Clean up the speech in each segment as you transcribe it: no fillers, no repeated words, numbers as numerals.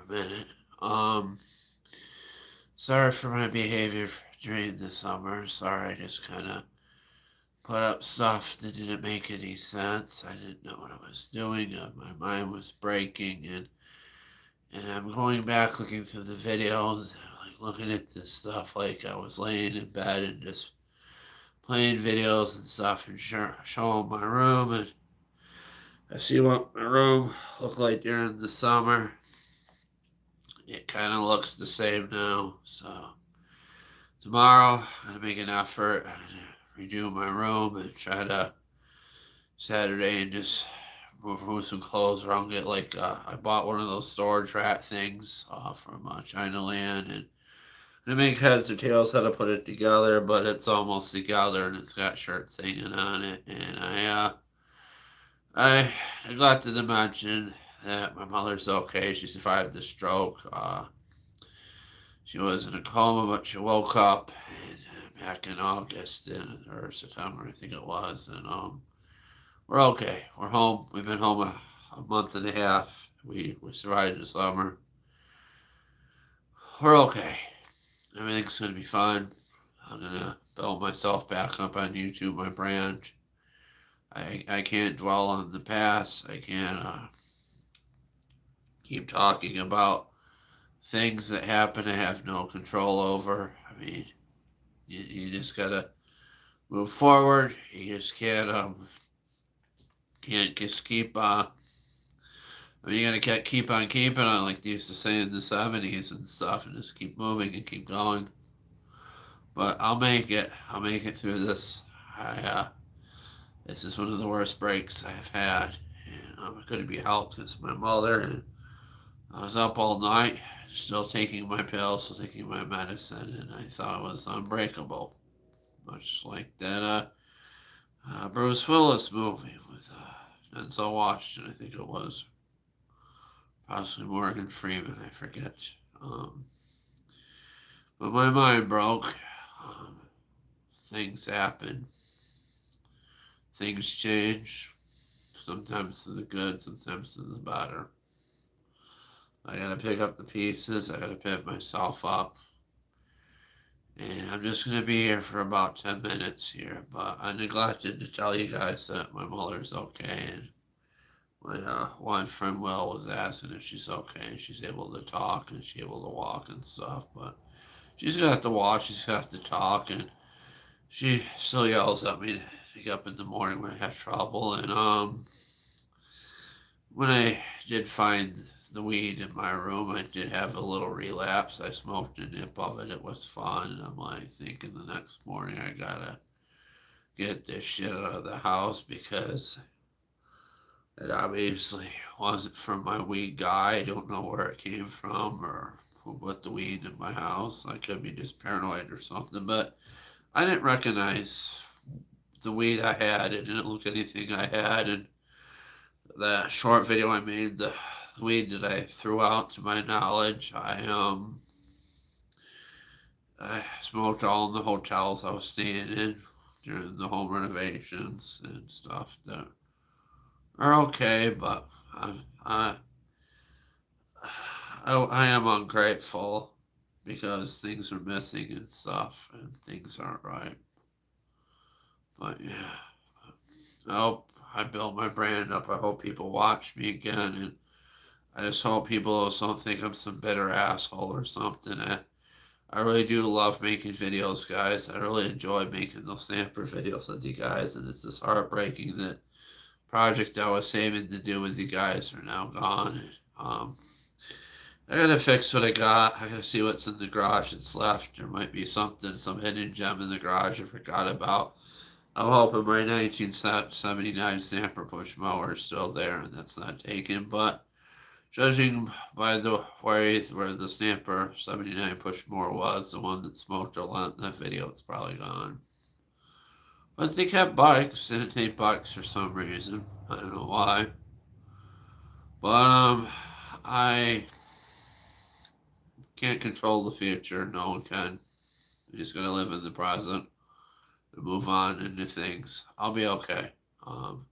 a minute. Um, Sorry for my behavior during the summer. Sorry, I just kind of put up stuff that didn't make any sense. I didn't know what I was doing. My mind was breaking, and I'm going back looking through the videos, like looking at this stuff. Like I was laying in bed and just playing videos and stuff, and showing my room, and I see what my room looked like during the summer. It kind of looks the same now, so tomorrow, I'm gonna make an effort to redo my room and try to Saturday and just move some clothes around. Get like I bought one of those storage rack things from China Land, and to make heads or tails how to put it together, but it's almost together and it's got shirts hanging on it. And I neglected to mention that my mother's okay. She survived the stroke. She was in a coma, but she woke up back in August or September, I think it was, and we're okay. We're home. We've been home a month and a half. We survived the summer. We're okay. Everything's gonna be fine. I'm gonna build myself back up on YouTube, my brand. I can't dwell on the past. I can't keep talking about things that happen I have no control over. I mean, you just gotta move forward. You just can't just keep I mean, you gotta keep on keeping on, like they used to say in the '70s and stuff, and just keep moving and keep going. But I'll make it. I'll make it through this. This is one of the worst breaks I've had, and I'm going to be helped. It's my mother, and I was up all night, still taking my pills, still taking my medicine, and I thought it was unbreakable, much like that Bruce Willis movie with Denzel Washington. I think it was possibly Morgan Freeman. I forget. Um, but my mind broke. Um, Things happen. Things change. Sometimes to the good, sometimes to the better. I gotta pick up the pieces. I gotta pick myself up. And I'm just gonna be here for about 10 minutes here. But I neglected to tell you guys that my mother's okay. And my one friend Will was asking if she's okay. She's able to talk and she's able to walk and stuff. But she's got to walk. She's got to talk. And she still yells at me to get up in the morning when I have trouble. And when I did find the weed in my room, I did have a little relapse. I smoked a nip of it. It was fun. And I'm like thinking the next morning I gotta get this shit out of the house because it obviously wasn't from my weed guy. I don't know where it came from or who put the weed in my house. I could be just paranoid or something, but I didn't recognize the weed I had. It didn't look anything I had. And that short video I made, the weed that I threw out to my knowledge, I smoked all in the hotels I was staying in during the home renovations and stuff that are okay, but I, I am ungrateful because things are missing and stuff and things aren't right. But yeah, I hope I build my brand up. I hope people watch me again, and I just hope people don't think I'm some bitter asshole or something. I really do love making videos, guys. I really enjoy making those Stamper videos with you guys, and it's just heartbreaking that project I was saving to do with you guys are now gone. I gotta fix what I got. I gotta see what's in the garage that's left. There might be something, some hidden gem in the garage I forgot about. I'm hoping my 1979 Stamper push mower is still there and that's not taken, but judging by the way where the Stamper 79 push mower was, the one that smoked a lot in that video, it's probably gone. But they kept bikes, and it ain't bikes for some reason. I don't know why. But I can't control the future. No one can. I'm just gonna live in the present and move on into things. I'll be okay. Um,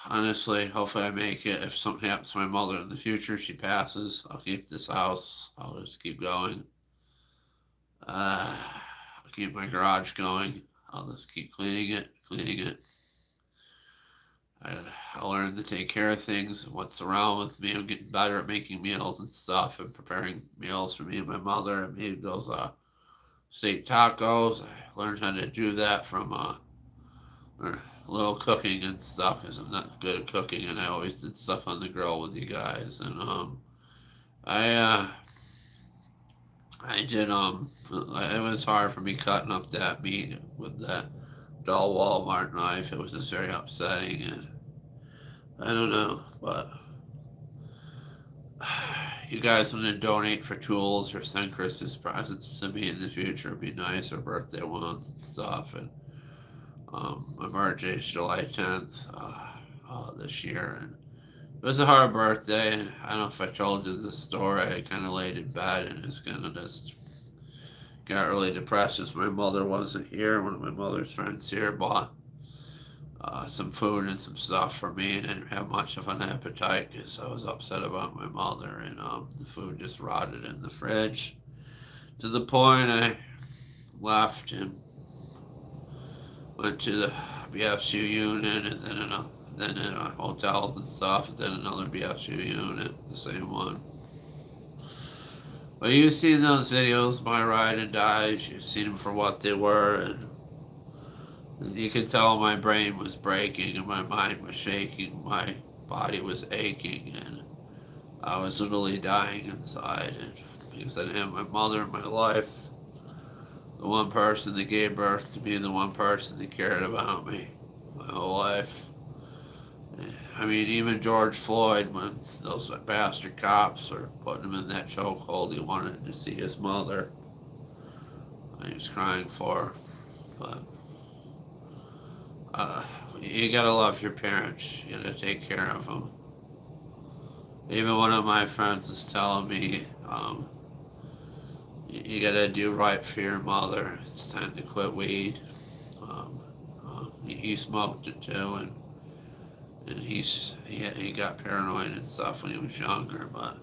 honestly, hopefully I make it. If something happens to my mother in the future, she passes, I'll keep this house. I'll just keep going. I'll keep my garage going. I'll just keep cleaning it, cleaning it. I, I learned to take care of things, what's around with me. I'm getting better at making meals and stuff and preparing meals for me and my mother. I made those steak tacos. I learned how to do that from a little cooking and stuff because I'm not good at cooking and I always did stuff on the grill with you guys. And I I did it was hard for me cutting up that meat with that dull Walmart knife. It was just very upsetting and I don't know, but you guys want to donate for tools or send Christmas presents to me in the future, it'd be nice, or birthday ones and stuff. And my birthday is July 10th this year, and it was a hard birthday. And I don't know if I told you the story. I kind of laid in bed and just kind of just got really depressed as my mother wasn't here. One of my mother's friends here bought some food and some stuff for me, and I didn't have much of an appetite because I was upset about my mother, and the food just rotted in the fridge to the point I left and went to the BFU unit, and then in hotels and stuff, and then another BFU unit, the same one. But you've seen those videos, my ride and dies. You've seen them for what they were, and you can tell my brain was breaking and my mind was shaking. My body was aching and I was literally dying inside. And because I didn't have my mother in my life, the one person that gave birth to me, the one person that cared about me my whole life. I mean, even George Floyd, when those bastard cops were putting him in that chokehold, he wanted to see his mother. He was crying for her. But you gotta love your parents. You gotta take care of them. Even one of my friends is telling me, you gotta do right for your mother. It's time to quit weed. He smoked it too, and he got paranoid and stuff when he was younger. But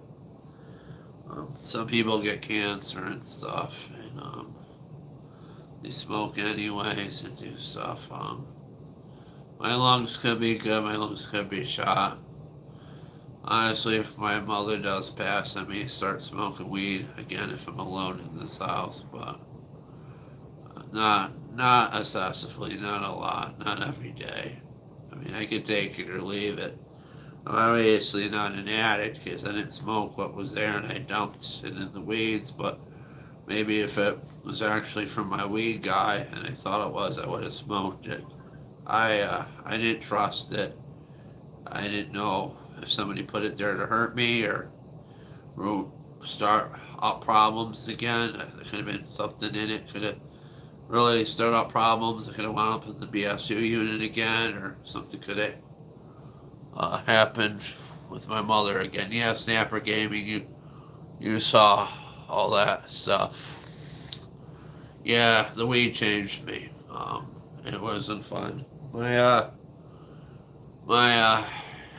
some people get cancer and stuff, and they smoke anyways and do stuff. My lungs could be good, my lungs could be shot. Honestly, if my mother does pass, I may start smoking weed again if I'm alone in this house, but not excessively, not a lot, not every day. I mean, I could take it or leave it. I'm obviously not an addict because I didn't smoke what was there and I dumped it in the weeds, but maybe if it was actually from my weed guy and I thought it was, I would have smoked it. I didn't trust it. I didn't know if somebody put it there to hurt me or start up problems again. There could have been something in it. Could have really started up problems. It could have wound up in the BSU unit again, or something could have happened with my mother again. Yeah, Snapper Gaming, you saw all that stuff. Yeah, the weed changed me. It wasn't fun. My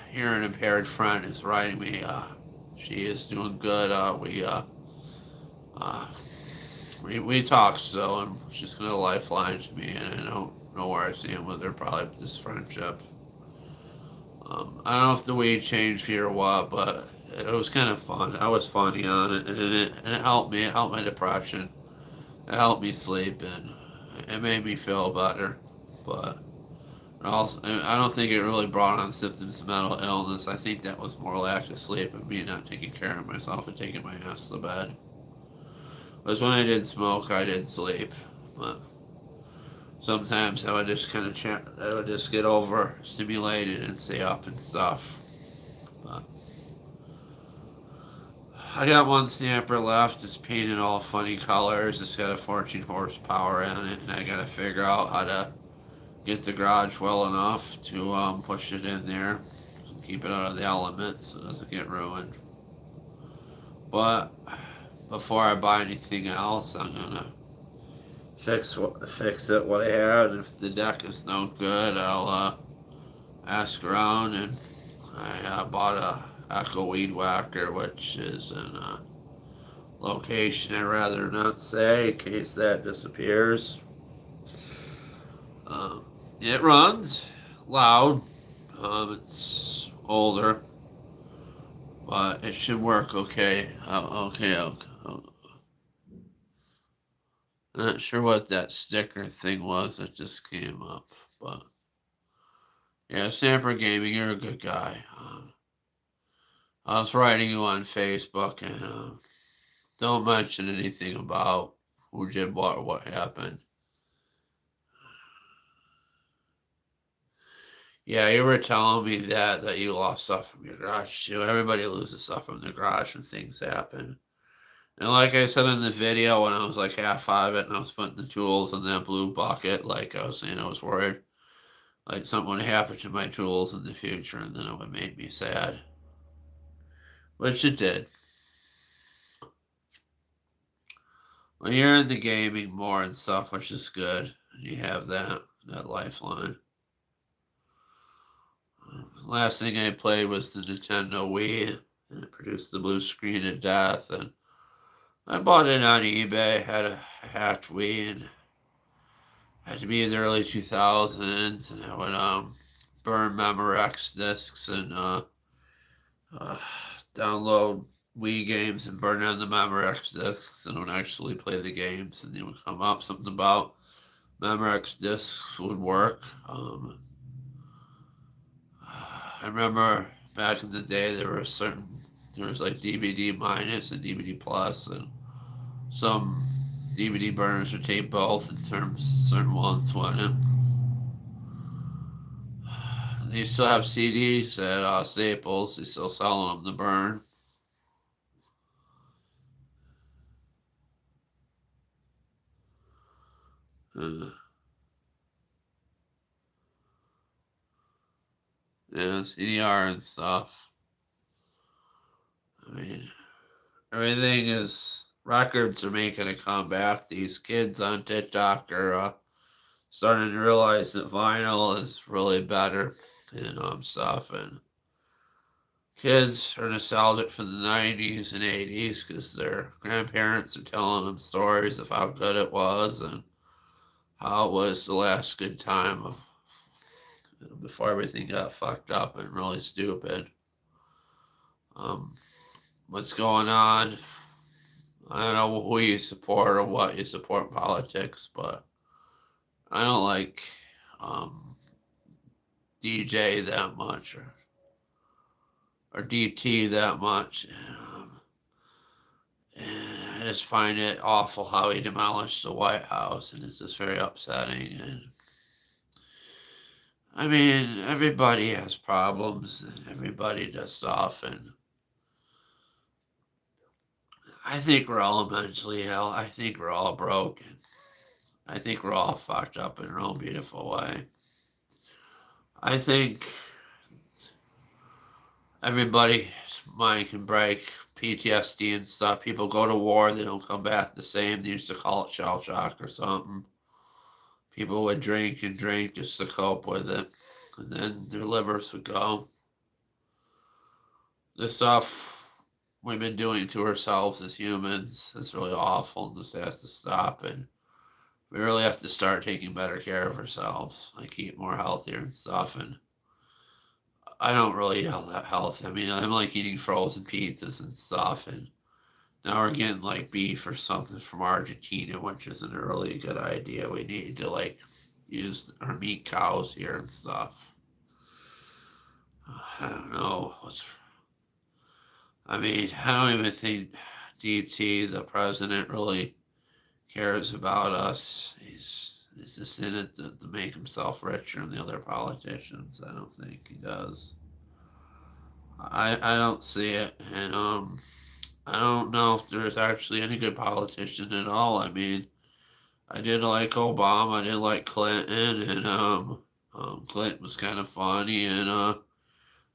hearing impaired friend is writing me. She is doing good. We talk still, and she's gonna lifeline to me, and I don't know where I stand with her. Probably this friendship. I don't know if the weed changed me or what, but it was kind of fun. I was funny on it, and it helped me. It helped my depression. It helped me sleep, and it made me feel better. But also, I don't think it really brought on symptoms of mental illness. I think that was more lack of sleep and me not taking care of myself and taking my ass to bed. Because when I did smoke, I did sleep. But sometimes I would just I would just get overstimulated and stay up and stuff. But I got one Snapper left. It's painted all funny colors. It's got a 14 horsepower in it, and I gotta figure out how to get the garage well enough to push it in there, keep it out of the elements so it doesn't get ruined. But before I buy anything else, I'm gonna fix it what I had. If the deck is no good, I ask around, and I bought a Echo Weed Whacker, which is in a location I'd rather not say in case that disappears. Um, it runs loud. It's older, but it should work okay. Okay. I'm not sure what that sticker thing was that just came up, but yeah, Stanford Gaming, you're a good guy. I was writing you on Facebook, and don't mention anything about who did what or what happened. Yeah, you were telling me that you lost stuff from your garage too. Everybody loses stuff from the garage when things happen. And like I said in the video, when I was like half out of it and I was putting the tools in that blue bucket, like I was saying, I was worried like something would happen to my tools in the future, and then it would make me sad, which it did. Well, you're in the gaming more and stuff, which is good. And you have that lifeline. Last thing I played was the Nintendo Wii, and it produced the blue screen of death. And I bought it on eBay. Had a hacked Wii, and had to be in the early 2000s, and I would burn Memorex discs and download Wii games and burn down the Memorex discs and would actually play the games, and they would come up something about Memorex discs would work. I remember back in the day there was like DVD minus and DVD plus, and some DVD burners would take both in terms certain ones wouldn't. They still have CDs at Staples. They still selling them to burn. Yeah, CDR and stuff. I mean, everything is records are making a comeback. These kids on TikTok are starting to realize that vinyl is really better and stuff. And kids are nostalgic for the 90s and 80s because their grandparents are telling them stories of how good it was and how it was the last good time of before everything got fucked up and really stupid. What's going on? I don't know who you support or what you support in politics, but I don't like DJ that much or DT that much. And I just find it awful how he demolished the White House, and it's just very upsetting. And I mean, everybody has problems, and everybody does stuff, and I think we're all mentally ill. I think we're all broken. I think we're all fucked up in our own beautiful way. I think everybody's mind can break. PTSD and stuff. People go to war, they don't come back the same. They used to call it shell shock or something. People would drink and drink just to cope with it, and then their livers would go. The stuff we've been doing to ourselves as humans is really awful, and this has to stop. And we really have to start taking better care of ourselves, like eat more healthier and stuff. And I don't really eat all that healthy. I mean, I'm like eating frozen pizzas and stuff, and now we're getting like beef or something from Argentina, which isn't a really good idea. We need to like use our meat cows here and stuff. I don't know I mean, I don't even think DT, the president, really cares about us. He's just in it to make himself richer than the other politicians. I don't think he does. I don't see it, and I don't know if there's actually any good politician at all. I mean, I did like Obama, I did like Clinton, and Clinton was kind of funny, and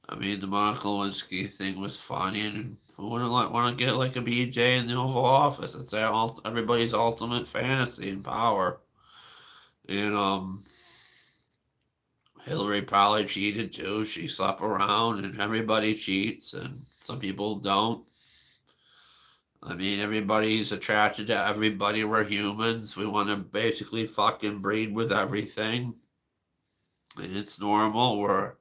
I mean the Monica Lewinsky thing was funny, and who wouldn't want to get like a BJ in the Oval Office? It's everybody's ultimate fantasy and power. And Hillary probably cheated too. She slept around, and everybody cheats, and some people don't. I mean, everybody's attracted to everybody. We're humans. We want to basically fucking breed with everything. And it's normal.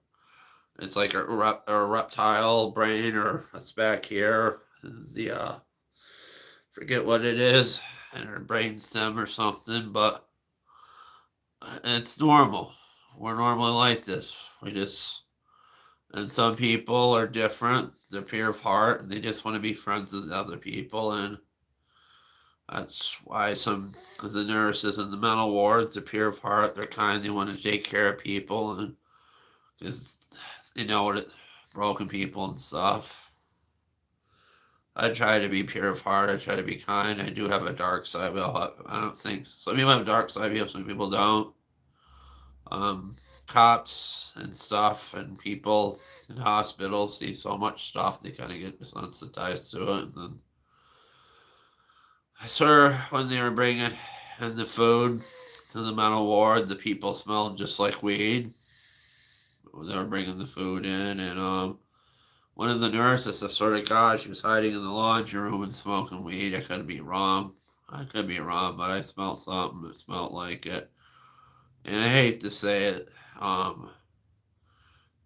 It's like a reptile brain, or it's back here. The, forget what it is, and her brainstem or something, but it's normal. We're normally like this. And some people are different. They're pure of heart, and they just want to be friends with other people. And that's why some of the nurses in the mental wards are pure of heart. They're kind. They want to take care of people, and because they know what broken people and stuff. I try to be pure of heart. I try to be kind. I do have a dark side, but I don't think some people have a dark side. Some people don't. Cops and stuff and people in hospitals see so much stuff, they kind of get desensitized to it. And then I swear, when they were bringing in the food to the mental ward, the people smelled just like weed. They were bringing the food in, and one of the nurses, I swear to God, she was hiding in the laundry room and smoking weed. I could be wrong. But I smelled something that smelled like it. And I hate to say it,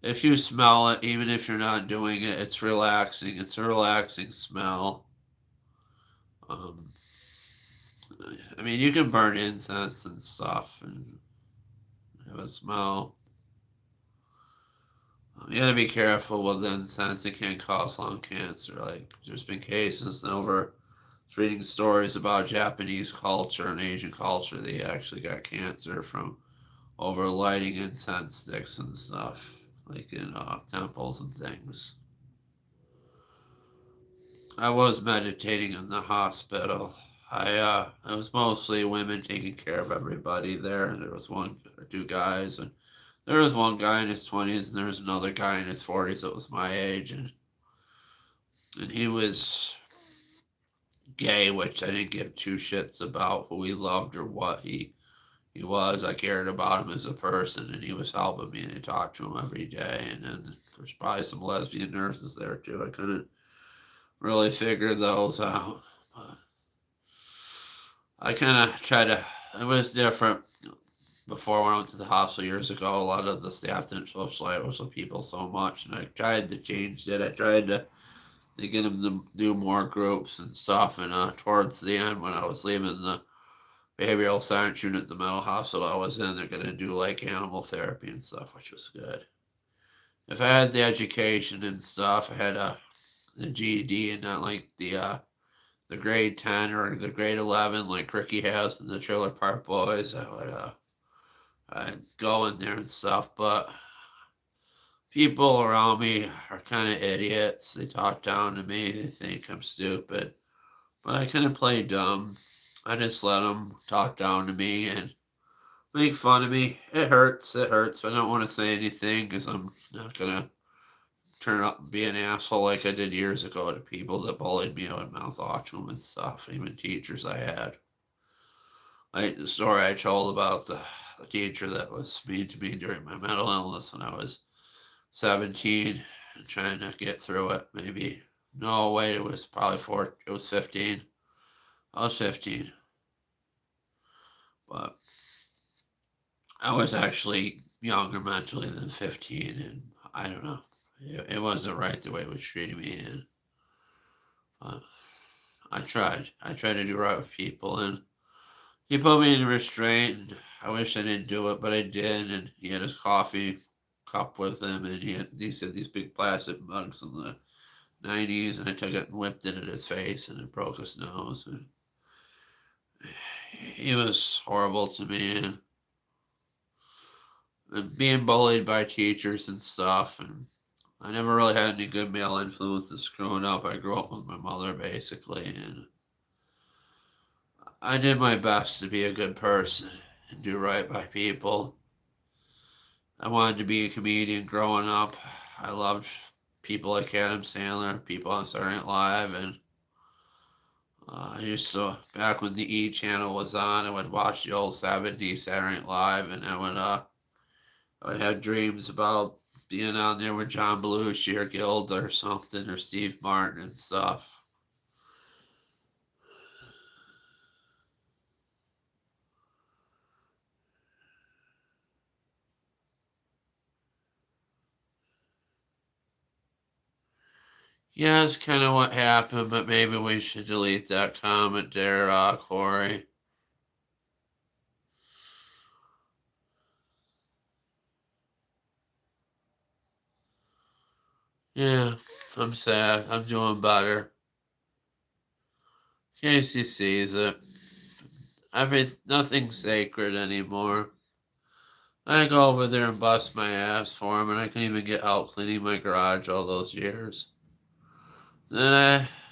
if you smell it, even if you're not doing it, it's relaxing. It's a relaxing smell. Um, I mean, you can burn incense and stuff and have a smell. You gotta be careful with incense. It can cause lung cancer. Like, there's been cases over reading stories about Japanese culture and Asian culture. They actually got cancer from over lighting incense sticks and stuff, like in temples and things. I was meditating in the hospital. It was mostly women taking care of everybody there, and there was one or two guys, and there was one guy in his 20s, and there was another guy in his 40s that was my age, and he was gay, which I didn't give two shits about who he loved or what he was. I cared about him as a person, and he was helping me, and I talked to him every day. And then there's probably some lesbian nurses there too. I couldn't really figure those out. But I kind of tried to. It was different before when I went to the hospital years ago. A lot of the staff didn't socialize with people so much, and I tried to change it. I tried to get them to do more groups and stuff. And towards the end, when I was leaving the behavioral science unit at the mental hospital I was in, they're going to do like animal therapy and stuff, which was good. If I had the education and stuff, I had the GED and not like the grade 10 or the grade 11 like Ricky has in the Trailer Park Boys, I'd go in there and stuff. But people around me are kind of idiots. They talk down to me. They think I'm stupid. But I kind of play dumb. I just let them talk down to me and make fun of me. It hurts, but I don't want to say anything because I'm not going to turn up and be an asshole like I did years ago to people that bullied me. I would mouth off to them and stuff, even teachers I had. Like the story I told about the teacher that was mean to me during my mental illness when I was 17 and trying to get through it. Maybe, no, wait, it was probably it was 15. I was 15. But I was actually younger mentally than 15, and I don't know. It wasn't right the way it was treating me, and I tried. I tried to do right with people, and he put me in restraint, and I wish I didn't do it, but I did, and he had his coffee cup with him, and he had these big plastic mugs in the 90s, and I took it and whipped it at his face, and it broke his nose, and he was horrible to me, and being bullied by teachers and stuff, and I never really had any good male influences growing up. I grew up with my mother, basically, and I did my best to be a good person and do right by people. I wanted to be a comedian growing up. I loved people like Adam Sandler, people on Saturday Night Live, and I used to, back when the E! Channel was on, I would watch the old 70s Saturday Night Live, and I would, I would have dreams about being on there with John Belushi or Gilda or something, or Steve Martin and stuff. Yeah, that's kind of what happened, but maybe we should delete that comment there, Corey. Yeah, I'm sad. I'm doing better. Casey sees it. Nothing's sacred anymore. I go over there and bust my ass for him, and I couldn't even get help cleaning my garage all those years. Then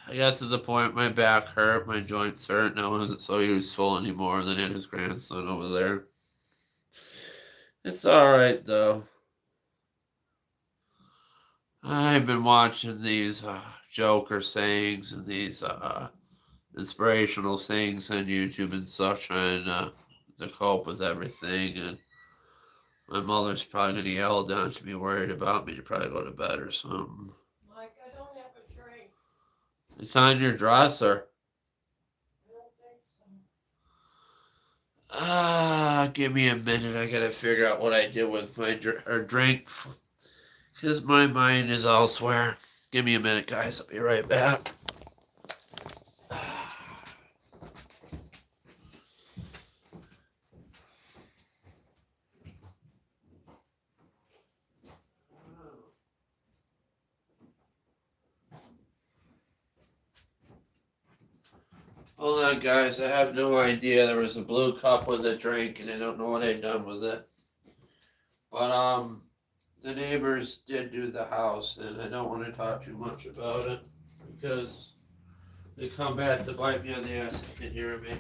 I got to the point my back hurt, my joints hurt, and I wasn't so useful anymore. And then I had his grandson over there. It's alright though. I've been watching these Joker sayings and these inspirational sayings on YouTube and stuff, trying to cope with everything. And my mother's probably going to yell down to be worried about me to probably go to bed or something. Mike, I don't have a drink. It's on your dresser. I don't think so. Give me a minute. I gotta figure out what I did with my drink. Because my mind is elsewhere. Give me a minute, guys. I'll be right back. Hold on, guys. I have no idea. There was a blue cup with a drink, and I don't know what I done with it. But the neighbors did do the house, and I don't want to talk too much about it because they come back to bite me on the ass if you can hear me.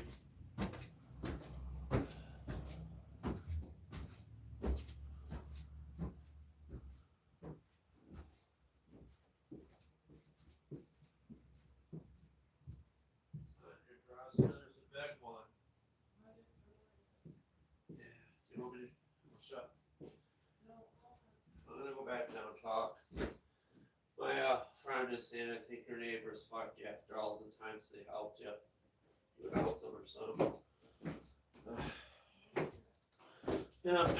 There's a big one. Yeah. Do you want me to shut? I'm gonna go back down and talk. My friend is saying I think your neighbors fucked you after all the times they helped you. You helped them or something. Yeah.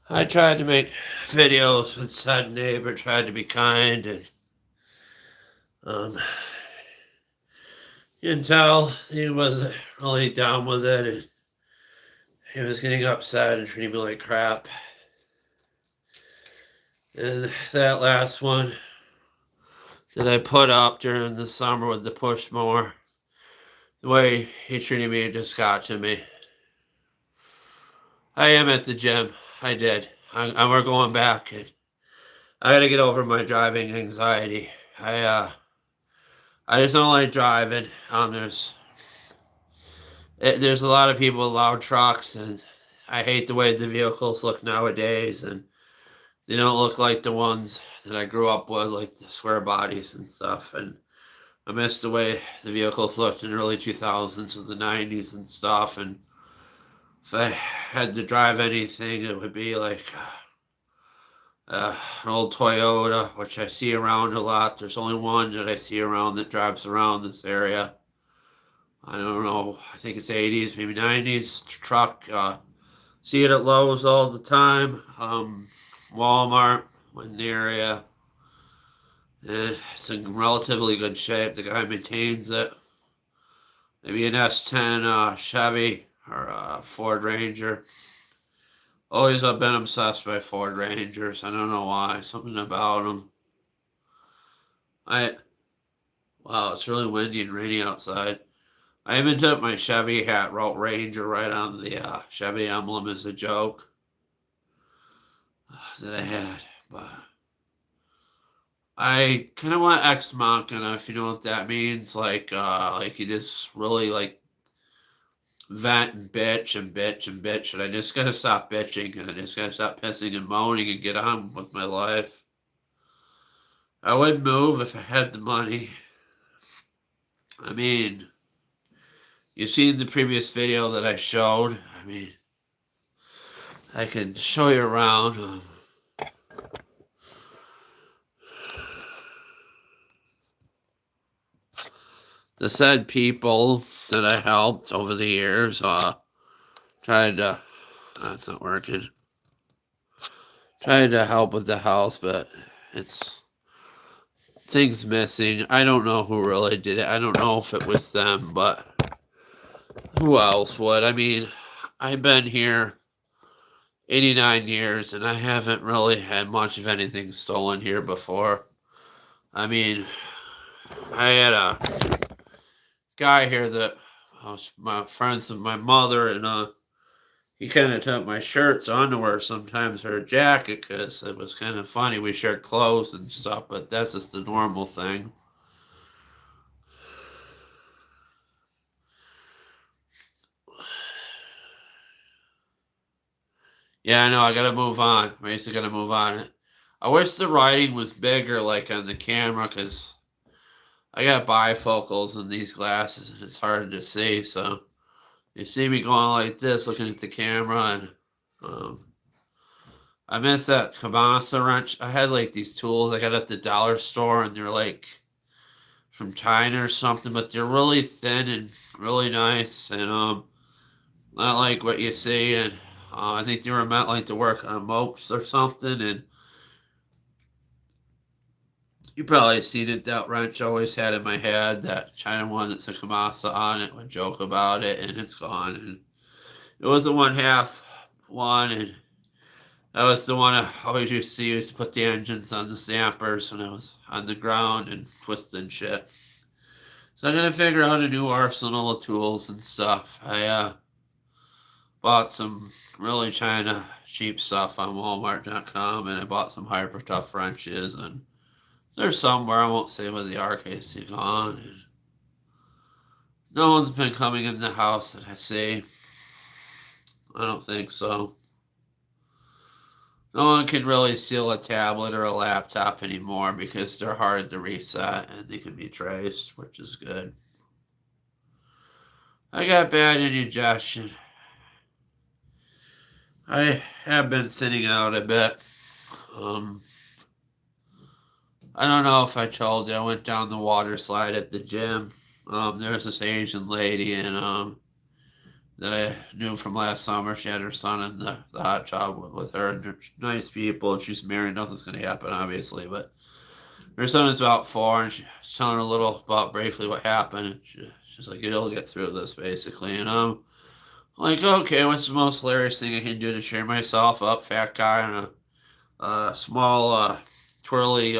I tried to make videos with said neighbor, tried to be kind, and you can tell he wasn't really down with it, and he was getting upset and treating me like crap. And that last one that I put up during the summer with the push mower, the way he treated me just got to me. I am at the gym. I did. We're going back, and I got to get over my driving anxiety. I just don't like driving. There's a lot of people with loud trucks, and I hate the way the vehicles look nowadays, and they don't look like the ones that I grew up with, like the square bodies and stuff. And I miss the way the vehicles looked in the early 2000s and the 90s and stuff. And if I had to drive anything, it would be like an old Toyota, which I see around a lot. There's only one that I see around that drives around this area. I don't know. I think it's 80s, maybe 90s truck. See it at Lowe's all the time. Walmart in the area. And it's in relatively good shape. The guy maintains it. Maybe an S10 Chevy or a Ford Ranger. Always have been obsessed by Ford Rangers. I don't know why. Something about them. Wow, it's really windy and rainy outside. I even took my Chevy hat, wrote Ranger right on the Chevy emblem as a joke that I had. But I kind of want Ex Machina, if you know what that means. Like you just really like vent and bitch and bitch and bitch, and I just gotta stop bitching, and I just gotta stop pissing and moaning and get on with my life. I would move if I had the money. I mean, you seen the previous video that I showed. I mean, I can show you around. The said people that I helped over the years tried to. That's not working. Tried to help with the house, but it's things missing. I don't know who really did it. I don't know if it was them, but who else would? I mean, I've been here 89 years and I haven't really had much of anything stolen here before. I mean, I had a guy here that was my friends of my mother, and he kind of took my shirts, underwear sometimes, or a jacket, because it was kind of funny. We shared clothes and stuff, but that's just the normal thing. Yeah, I know. I gotta move on. I'm basically gotta move on. I wish the writing was bigger, like on the camera, because I got bifocals in these glasses, and it's hard to see. So you see me going like this, looking at the camera, and I miss that Kamasa wrench. I had like these tools I got at the dollar store, and they're like from China or something, but they're really thin and really nice, and not like what you see. And I think they were meant like to work on mopes or something. And you probably seen it. That wrench I always had in my head, that China one that's a Kamasa on it. Would joke about it, and it's gone. And it was a 1/2 one, and that was the one I always used to use to put the engines on the stampers when I was on the ground and twisting shit. So I'm gonna figure out a new arsenal of tools and stuff. I bought some really China cheap stuff on Walmart.com, and I bought some hyper tough wrenches, and they're somewhere. I won't say where they are in case they're gone. And no one's been coming in the house that I see. I don't think so. No one can really steal a tablet or a laptop anymore because they're hard to reset and they can be traced, which is good. I got bad indigestion. I have been thinning out a bit. I don't know if I told you, I went down the water slide at the gym. There's this Asian lady, and that I knew from last summer. She had her son in the hot tub with her, and they're nice people. She's married, nothing's going to happen, obviously, but her son is about 4, and she's telling her a little about briefly what happened. And she's like, you'll get through this, basically. And I'm like, okay, what's the most hilarious thing I can do to cheer myself up? Fat guy on a small, twirly,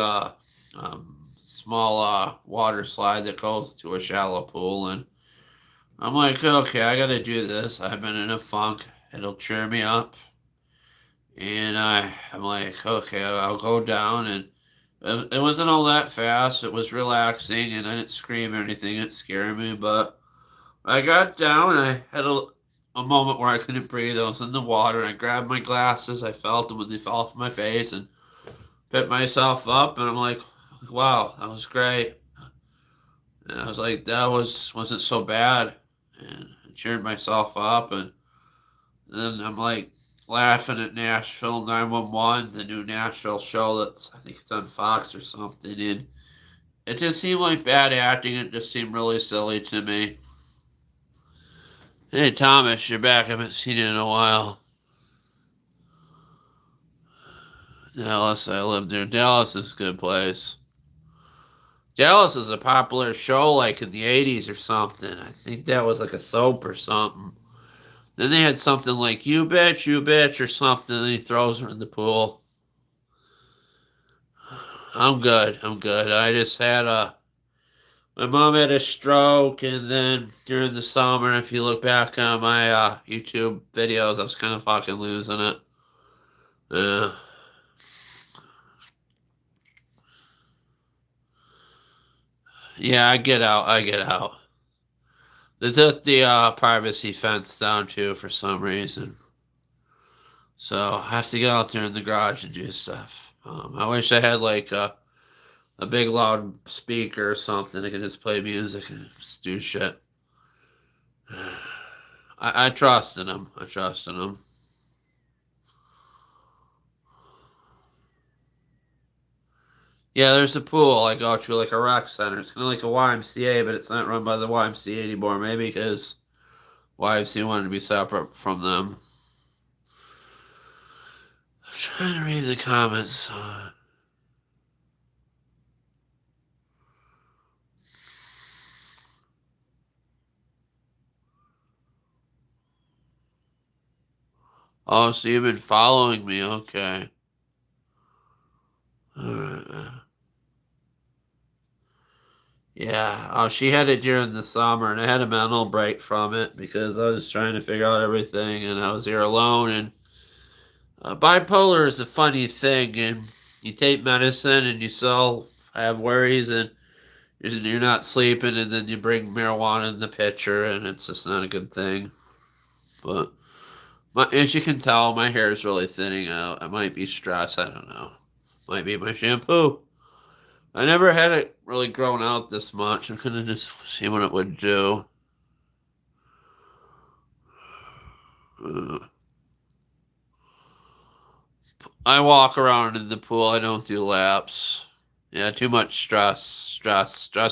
small water slide that goes to a shallow pool. And I'm like, okay, I gotta do this. I've been in a funk. It'll cheer me up. And I'm like, okay, I'll go down. And it wasn't all that fast. It was relaxing, and I didn't scream or anything. It scared me. But I got down, and I had a moment where I couldn't breathe. I was in the water, and I grabbed my glasses. I felt them when they fell off my face, and picked myself up. And I'm like, wow, that was great. And I was like, that wasn't so bad. And I cheered myself up, and then I'm like laughing at Nashville 911, the new Nashville show that's, I think it's on Fox or something, and it just seemed like bad acting. It just seemed really silly to me. Hey Thomas, you're back. I haven't seen you in a while. Dallas, I lived there. Dallas is a good place. Dallas is a popular show like in the 80s or something. I think that was like a soap or something. Then they had something like you bitch, or something, and he throws her in the pool. I'm good. I just had my mom had a stroke, and then during the summer, if you look back on my YouTube videos, I was kind of fucking losing it. Yeah, I get out. They took the privacy fence down too for some reason. So I have to get out there in the garage and do stuff. I wish I had like a big loud speaker or something. I can just play music and just do shit. I trust in him. I trust in him. Yeah, there's a pool I go to, like a rec center. It's kind of like a YMCA, but it's not run by the YMCA anymore. Maybe because YMCA wanted to be separate from them. I'm trying to read the comments. Oh, so you've been following me. Okay. Alright. Yeah. Oh, she had it during the summer, and I had a mental break from it because I was trying to figure out everything, and I was here alone. And bipolar is a funny thing, and you take medicine, and you still have worries, and you're not sleeping, and then you bring marijuana in the picture, and it's just not a good thing. But as you can tell, my hair is really thinning out. I might be stressed. I don't know. Might be my shampoo. I never had it really grown out this much. I'm gonna just see what it would do. Uh, I walk around in the pool. I don't do laps. Yeah, too much stress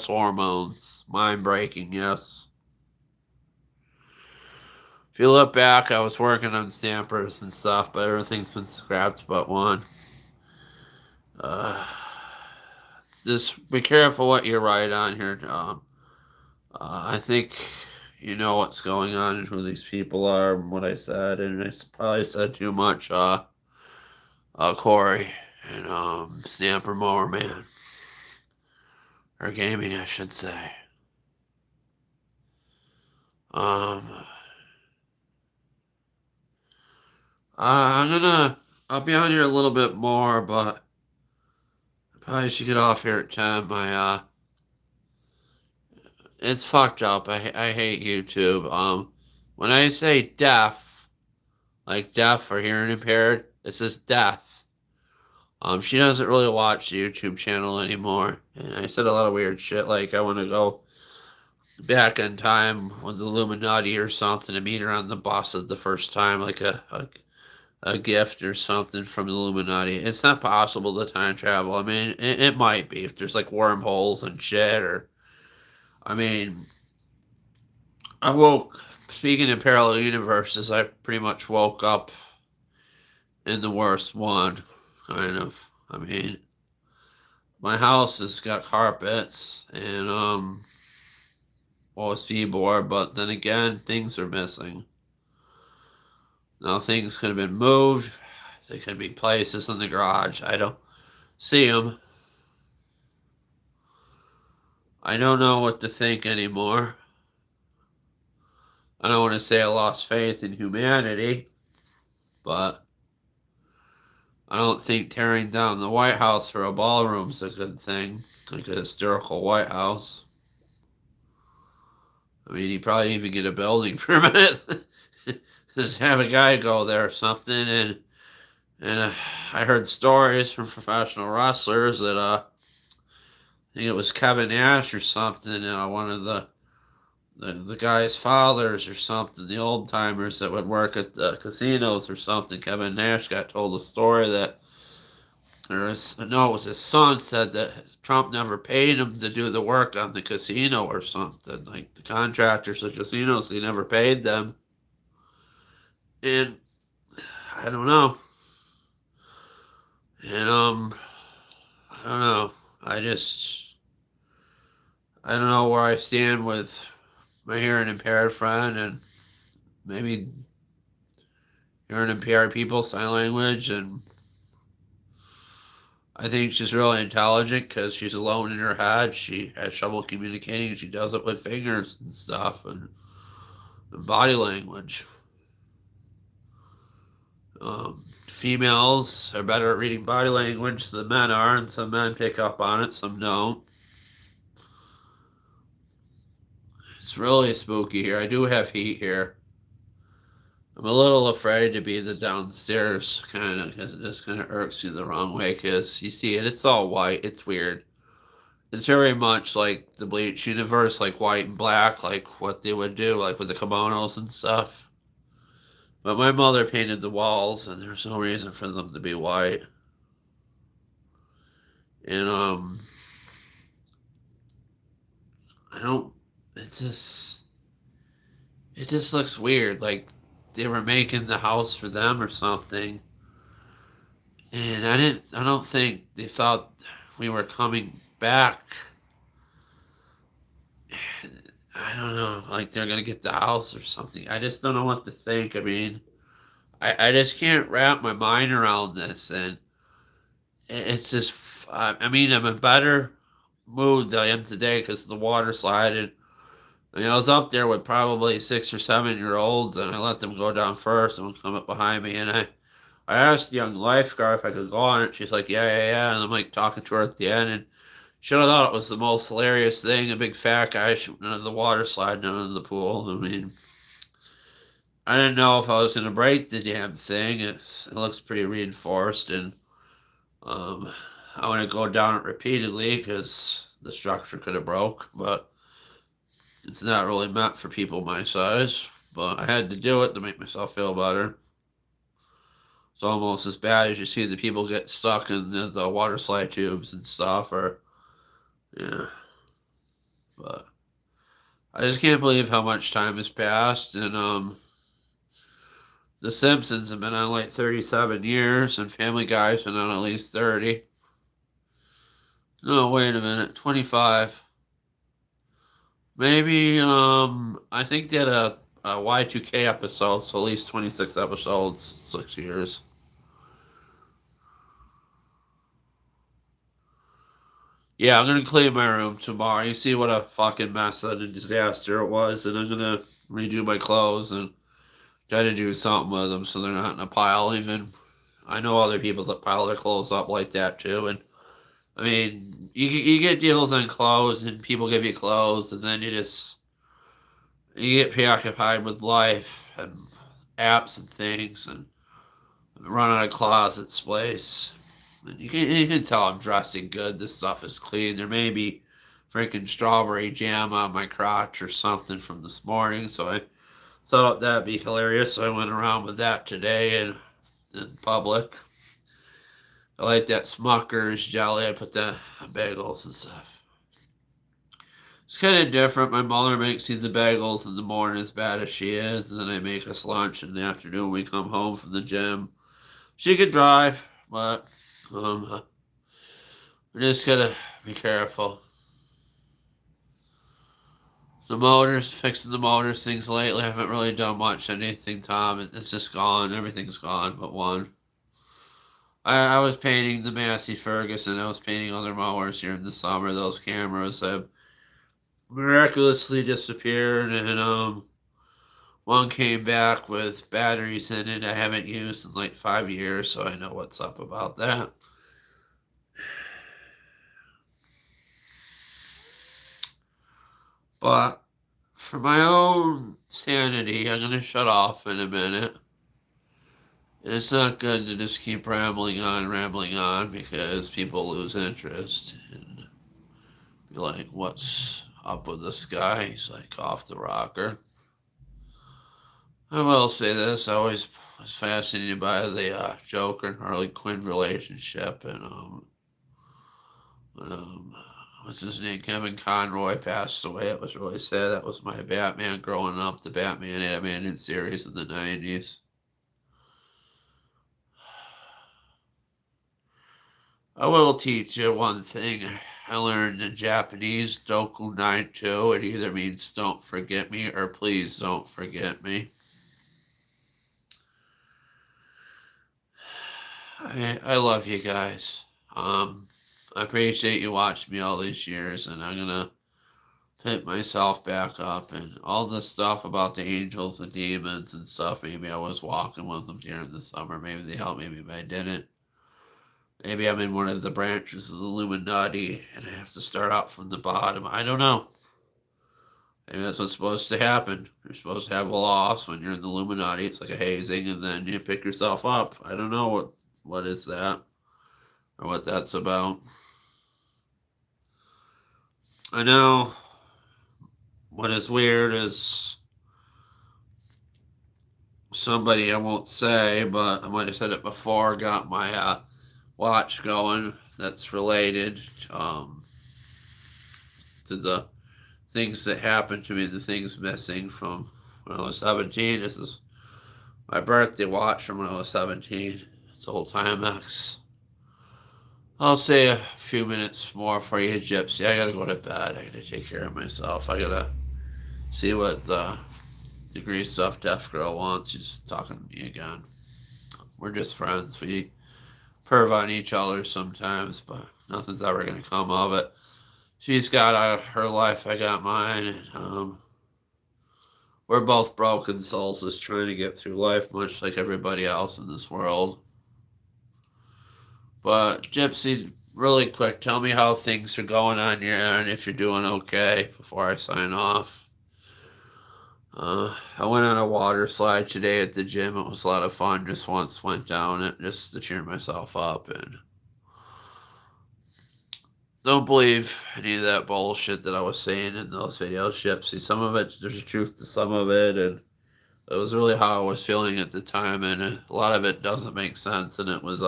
hormones. Mind breaking, yes. If you look back, I was working on stampers and stuff, but everything's been scrapped but one. Uh, just be careful what you write on here, Tom. I think you know what's going on and who these people are and what I said, and I probably said too much, Corey and, Snapper Mower Man. Or gaming, I should say. Um, I'll be on here a little bit more, but I probably should get off here at 10. It's fucked up. I hate YouTube. When I say deaf, like deaf or hearing impaired, it says death. She doesn't really watch the YouTube channel anymore. And I said a lot of weird shit, like I want to go back in time with the Illuminati or something and meet her on the bus at the first time, like a gift or something from the Illuminati. It's not possible to time travel. I mean, it might be if there's like wormholes and shit, or I mean, I woke. Speaking of parallel universes, I pretty much woke up in the worst one, kind of. I mean, my house has got carpets and OSB board, but then again, things are missing. Now things could have been moved. There could be places in the garage. I don't see them. I don't know what to think anymore. I don't want to say I lost faith in humanity, but I don't think tearing down the White House for a ballroom is a good thing, like a historical White House. I mean, you probably even get a building permit. Just have a guy go there or something, and I heard stories from professional wrestlers that I think it was Kevin Nash or something, one of the guy's fathers or something, the old timers that would work at the casinos or something. Kevin Nash got told a story that, no, it was his son said that Trump never paid him to do the work on the casino or something. Like the contractors of casinos, he never paid them. And I don't know. And I don't know. I don't know where I stand with my hearing impaired friend and maybe hearing impaired people, sign language, and I think she's really intelligent because she's alone in her head. She has trouble communicating. She does it with fingers and stuff and body language. Females are better at reading body language than men are, and some men pick up on it, some don't. It's really spooky here. I do have heat here. I'm a little afraid to be the downstairs kind of because it just kind of irks me the wrong way because you see it, it's all white. It's weird. It's very much like the Bleach universe, like white and black, like what they would do, like with the kimonos and stuff. But my mother painted the walls, and there's no reason for them to be white. And I don't. It just looks weird. Like they were making the house for them or something. And I don't think they thought we were coming back. I don't know, like they're gonna get the house or something. I just don't know what to think. I mean, I just can't wrap my mind around this, and it's just. I mean, I'm in better mood than I am today because the water slided. I mean, I was up there with probably 6 or 7 year olds, and I let them go down first and come up behind me, and I asked the young lifeguard if I could go on it. She's like, yeah, yeah, yeah. And I'm like talking to her at the end. And should have thought it was the most hilarious thing. A big fat guy shooting into the water slide down into the pool. I mean, I didn't know if I was going to break the damn thing. It looks pretty reinforced. And um, I want to go down it repeatedly because the structure could have broke. But it's not really meant for people my size. But I had to do it to make myself feel better. It's almost as bad as you see the people get stuck in the water slide tubes and stuff. Or yeah, but I just can't believe how much time has passed. And The Simpsons have been on like 37 years, and Family Guy's been on at least 30. No, wait a minute, 25. Maybe I think they had a Y2K episode, so at least 26 episodes, 6 years. Yeah, I'm gonna clean my room tomorrow. You see what a fucking mess and a disaster it was, and I'm gonna redo my clothes and try to do something with them so they're not in a pile. Even I know other people that pile their clothes up like that too. And I mean, you get deals on clothes, and people give you clothes, and then you get preoccupied with life and apps and things, and run out of closet space. You can tell I'm dressing good. This stuff is clean. There may be freaking strawberry jam on my crotch or something from this morning, so I thought that'd be hilarious. So I went around with that today in public. I like that Smucker's jelly. I put that on bagels and stuff. It's kind of different. My mother makes me the bagels in the morning as bad as she is, and then I make us lunch in the afternoon when we come home from the gym. She could drive, but we're just gotta be careful. The motors, fixing the motors, things lately. I haven't really done much anything, Tom. It's just gone. Everything's gone but one. I was painting the Massey Ferguson. I was painting other mowers here in the summer. Those cameras have miraculously disappeared, and one came back with batteries in it I haven't used in like 5 years, so I know what's up about that. But for my own sanity, I'm going to shut off in a minute. It's not good to just keep rambling on, because people lose interest and be like, what's up with this guy? He's like off the rocker. I will say this, I always was fascinated by the Joker and Harley Quinn relationship, and when, what's his name? Kevin Conroy passed away. It was really sad. That was my Batman growing up, the Batman animated series in the 90s. I will teach you one thing I learned in Japanese, Doku 92. It either means don't forget me or please don't forget me. I love you guys. I appreciate you watching me all these years, and I'm gonna pick myself back up, and all this stuff about the angels and demons and stuff. Maybe I was walking with them during the summer. Maybe they helped me. Maybe I didn't. Maybe I'm in one of the branches of the Illuminati, and I have to start out from the bottom. I don't know. Maybe that's what's supposed to happen. You're supposed to have a loss when you're in the Illuminati. It's like a hazing, and then you pick yourself up. I don't know what is that or what that's about. I know what is weird is somebody, I won't say, but I might have said it before, got my watch going that's related to the things that happened to me, the things missing from when I was 17. This is my birthday watch from when I was 17. It's old Timex. I'll say a few minutes more for you, Gypsy. I gotta go to bed. I gotta take care of myself. I gotta see what the degree stuff deaf girl wants. She's talking to me again. We're just friends. We perv on each other sometimes, but nothing's ever gonna come of it. She's got her life, I got mine, and we're both broken souls just trying to get through life, much like everybody else in this world. But Gypsy, really quick, tell me how things are going on your end, if you're doing okay, before I sign off. I went on a water slide today at the gym. It was a lot of fun. Just once went down it just to cheer myself up. And don't believe any of that bullshit that I was saying in those videos, Gypsy. Some of it, there's a truth to some of it. And it was really how I was feeling at the time. And a lot of it doesn't make sense. And it was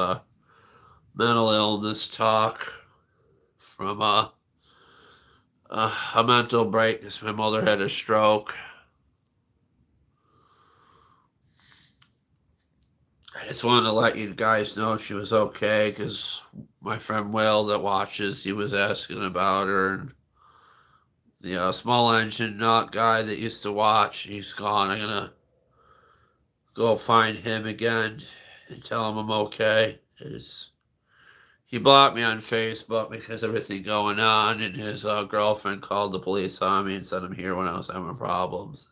mental illness talk from a mental break because my mother had a stroke. I just wanted to let you guys know she was okay because my friend Will that watches, he was asking about her. And the small engine nut guy that used to watch, he's gone. I'm going to go find him again and tell him I'm okay. He blocked me on Facebook because everything going on, and his girlfriend called the police on me and sent him here when I was having problems.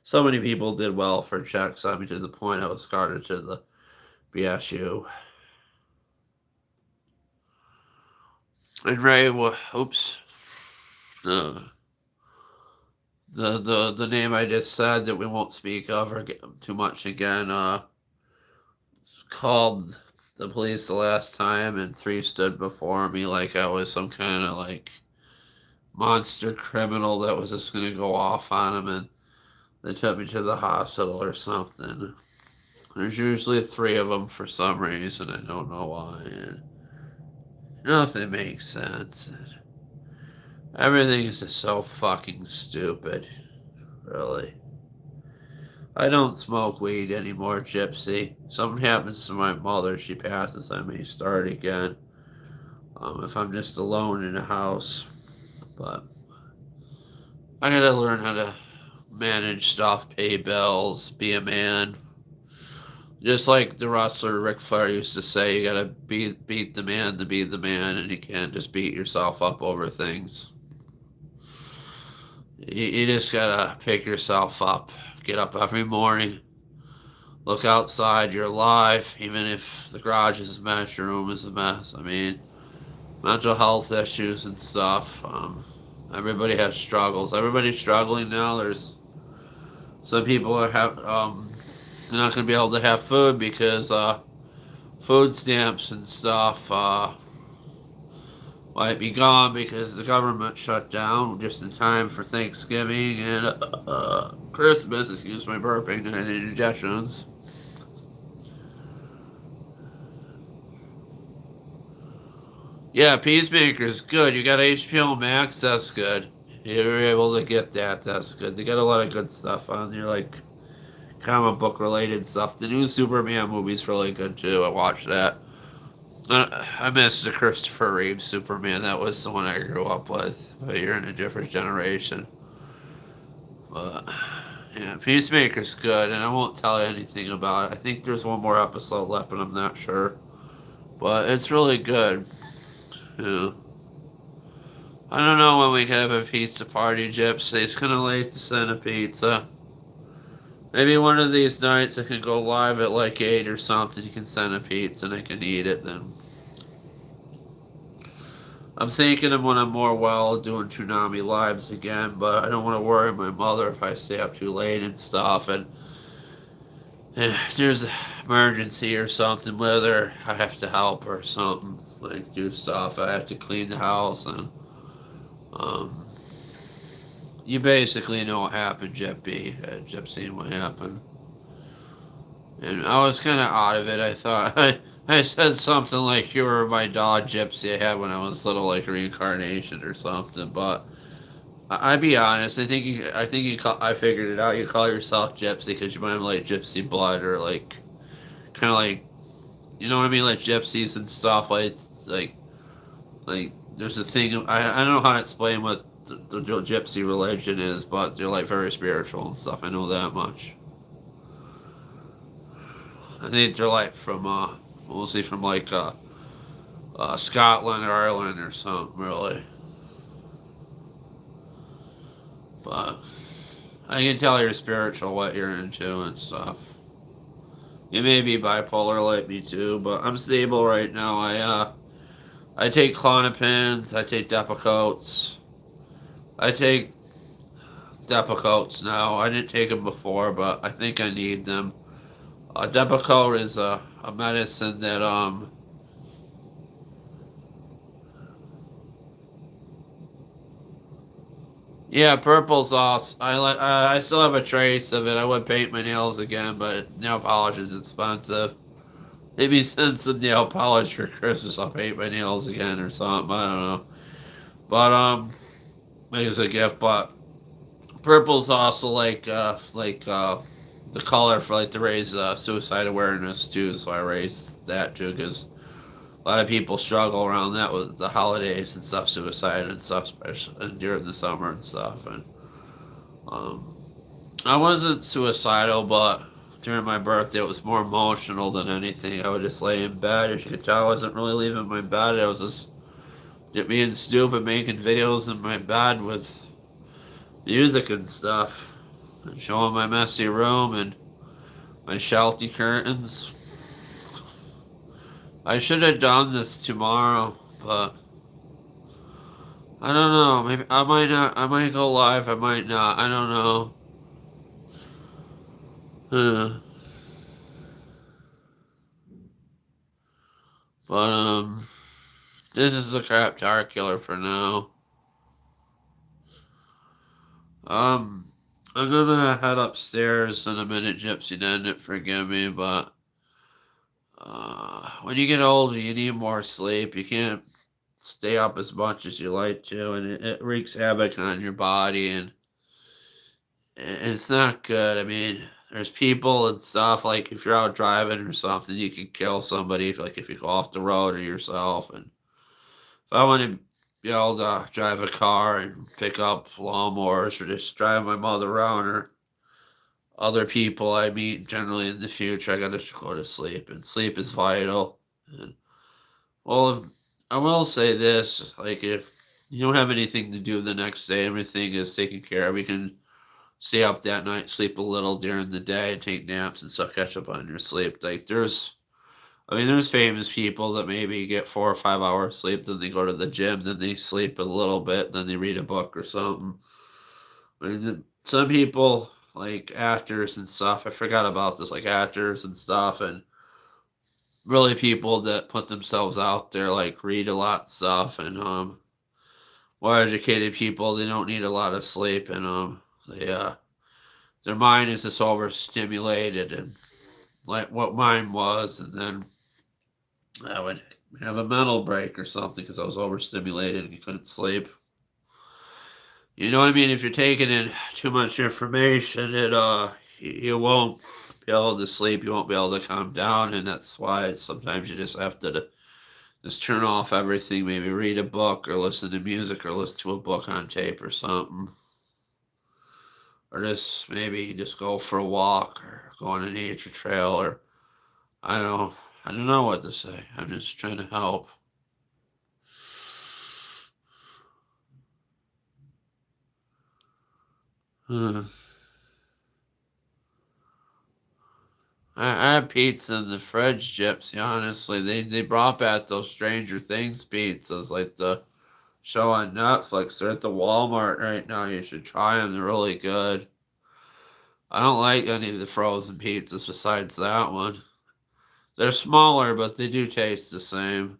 So many people did well for checks on me to the point I was carted to the BSU. And Ray, oops, the name I just said that we won't speak of or get too much again, called the police the last time, and 3 stood before me like I was some kind of like monster criminal that was just gonna go off on him, and they took me to the hospital or something. There's usually 3 of them for some reason. I don't know why. And nothing makes sense. And everything is just so fucking stupid. Really. I don't smoke weed anymore, Gypsy. Something happens to my mother, she passes, I may start again. If I'm just alone in a house. But I gotta learn how to manage stuff, pay bills, be a man. Just like the wrestler Ric Flair used to say, you gotta beat the man to be the man, and you can't just beat yourself up over things. You just gotta pick yourself up. Get up every morning. Look outside, you're alive, even if the garage is a mess, your room is a mess. I mean, mental health issues and stuff. Everybody has struggles. Everybody's struggling now. There's some people are they're not going to be able to have food because food stamps and stuff might be gone because the government shut down just in time for Thanksgiving and Christmas. Excuse my burping and indigestions. Yeah, Peacemaker's good. You got HBO Max, that's good. You were able to get that, that's good. They got a lot of good stuff on there, like comic book related stuff. The new Superman movie's really good too. I watched that. I missed the Christopher Reeve Superman. That was the one I grew up with. But you're in a different generation. But yeah, Peacemaker's good, and I won't tell you anything about it. I think there's one more episode left, but I'm not sure. But it's really good. Yeah. I don't know when we can have a pizza party, Gypsy. It's kind of late to send a pizza. Maybe one of these nights I can go live at like 8 or something. You can send a pizza and I can eat it then. I'm thinking of when I'm more well doing Toonami lives again, but I don't want to worry my mother if I stay up too late and stuff. And if there's an emergency or something with her, I have to help her or something. Like do stuff. I have to clean the house and Um, you basically know what happened, Gypsy, what happened. And I was kind of out of it. I thought I said something like you were my dog Gypsy I had when I was little, like a reincarnation or something. But I'd be honest. I figured it out. You call yourself Gypsy because you might have like Gypsy blood or like kind of like you know what I mean, like gypsies and stuff. Like there's a thing. I don't know how to explain what the Gypsy religion is, but they're like very spiritual and stuff. I know that much. I think they're like from mostly from like Scotland or Ireland or something, really. But I can tell you're spiritual, what you're into and stuff. You may be bipolar like me too, but I'm stable right now. I take Clonopins, I take Depakotes, I take Depakotes now. I didn't take them before, but I think I need them. Depakote is a medicine that yeah, purple's awesome. I still have a trace of it. I would paint my nails again, but nail polish is expensive. Maybe send some nail polish for Christmas. I'll paint my nails again or something. I don't know. But maybe it's a gift. But purple's also the color for like to raise suicide awareness too. So I raised that too because a lot of people struggle around that with the holidays and stuff, suicide and stuff, especially during the summer and stuff. And um, I wasn't suicidal, but during my birthday, it was more emotional than anything. I would just lay in bed. As you can tell, I wasn't really leaving my bed. I was just being stupid, making videos in my bed with music and stuff, and showing my messy room and my shelty curtains. I should have done this tomorrow, but I don't know. Maybe I might not. I might go live. I might not. I don't know. But this is a crap tar killer for now. Um, I'm gonna head upstairs in a minute, Gypsy. Didn't forgive me, but when you get older, you need more sleep. You can't stay up as much as you like to, and it wreaks havoc on your body, and it's not good. I mean, there's people and stuff like if you're out driving or something, you can kill somebody if you go off the road or yourself. And if I want to be able to drive a car and pick up lawnmowers or just drive my mother around or other people I meet generally in the future, I gotta go to sleep, and sleep is vital. And well, I will say this: like if you don't have anything to do the next day, everything is taken care of. You can stay up that night, sleep a little during the day, and take naps and stuff, catch up on your sleep. There's famous people that maybe get 4 or 5 hours sleep, then they go to the gym, then they sleep a little bit, then they read a book or something. Some people, like actors and stuff, I forgot about this, like actors and stuff, and really people that put themselves out there, like read a lot of stuff, and more educated people, they don't need a lot of sleep, and they their mind is just overstimulated, and like what mine was, and then I would have a mental break or something because I was overstimulated and couldn't sleep. You know what I mean? If you're taking in too much information, you won't be able to sleep. You won't be able to calm down, and that's why sometimes you just have to just turn off everything. Maybe read a book or listen to music or listen to a book on tape or something, or just maybe just go for a walk or go on a nature trail or I don't know. I don't know what to say. I'm just trying to help. Hmm. I have pizza in the fridge, Gypsy. Honestly, they brought back those Stranger Things pizzas, like the show on Netflix. They're at the Walmart right now. You should try them. They're really good. I don't like any of the frozen pizzas besides that one. They're smaller, but they do taste the same.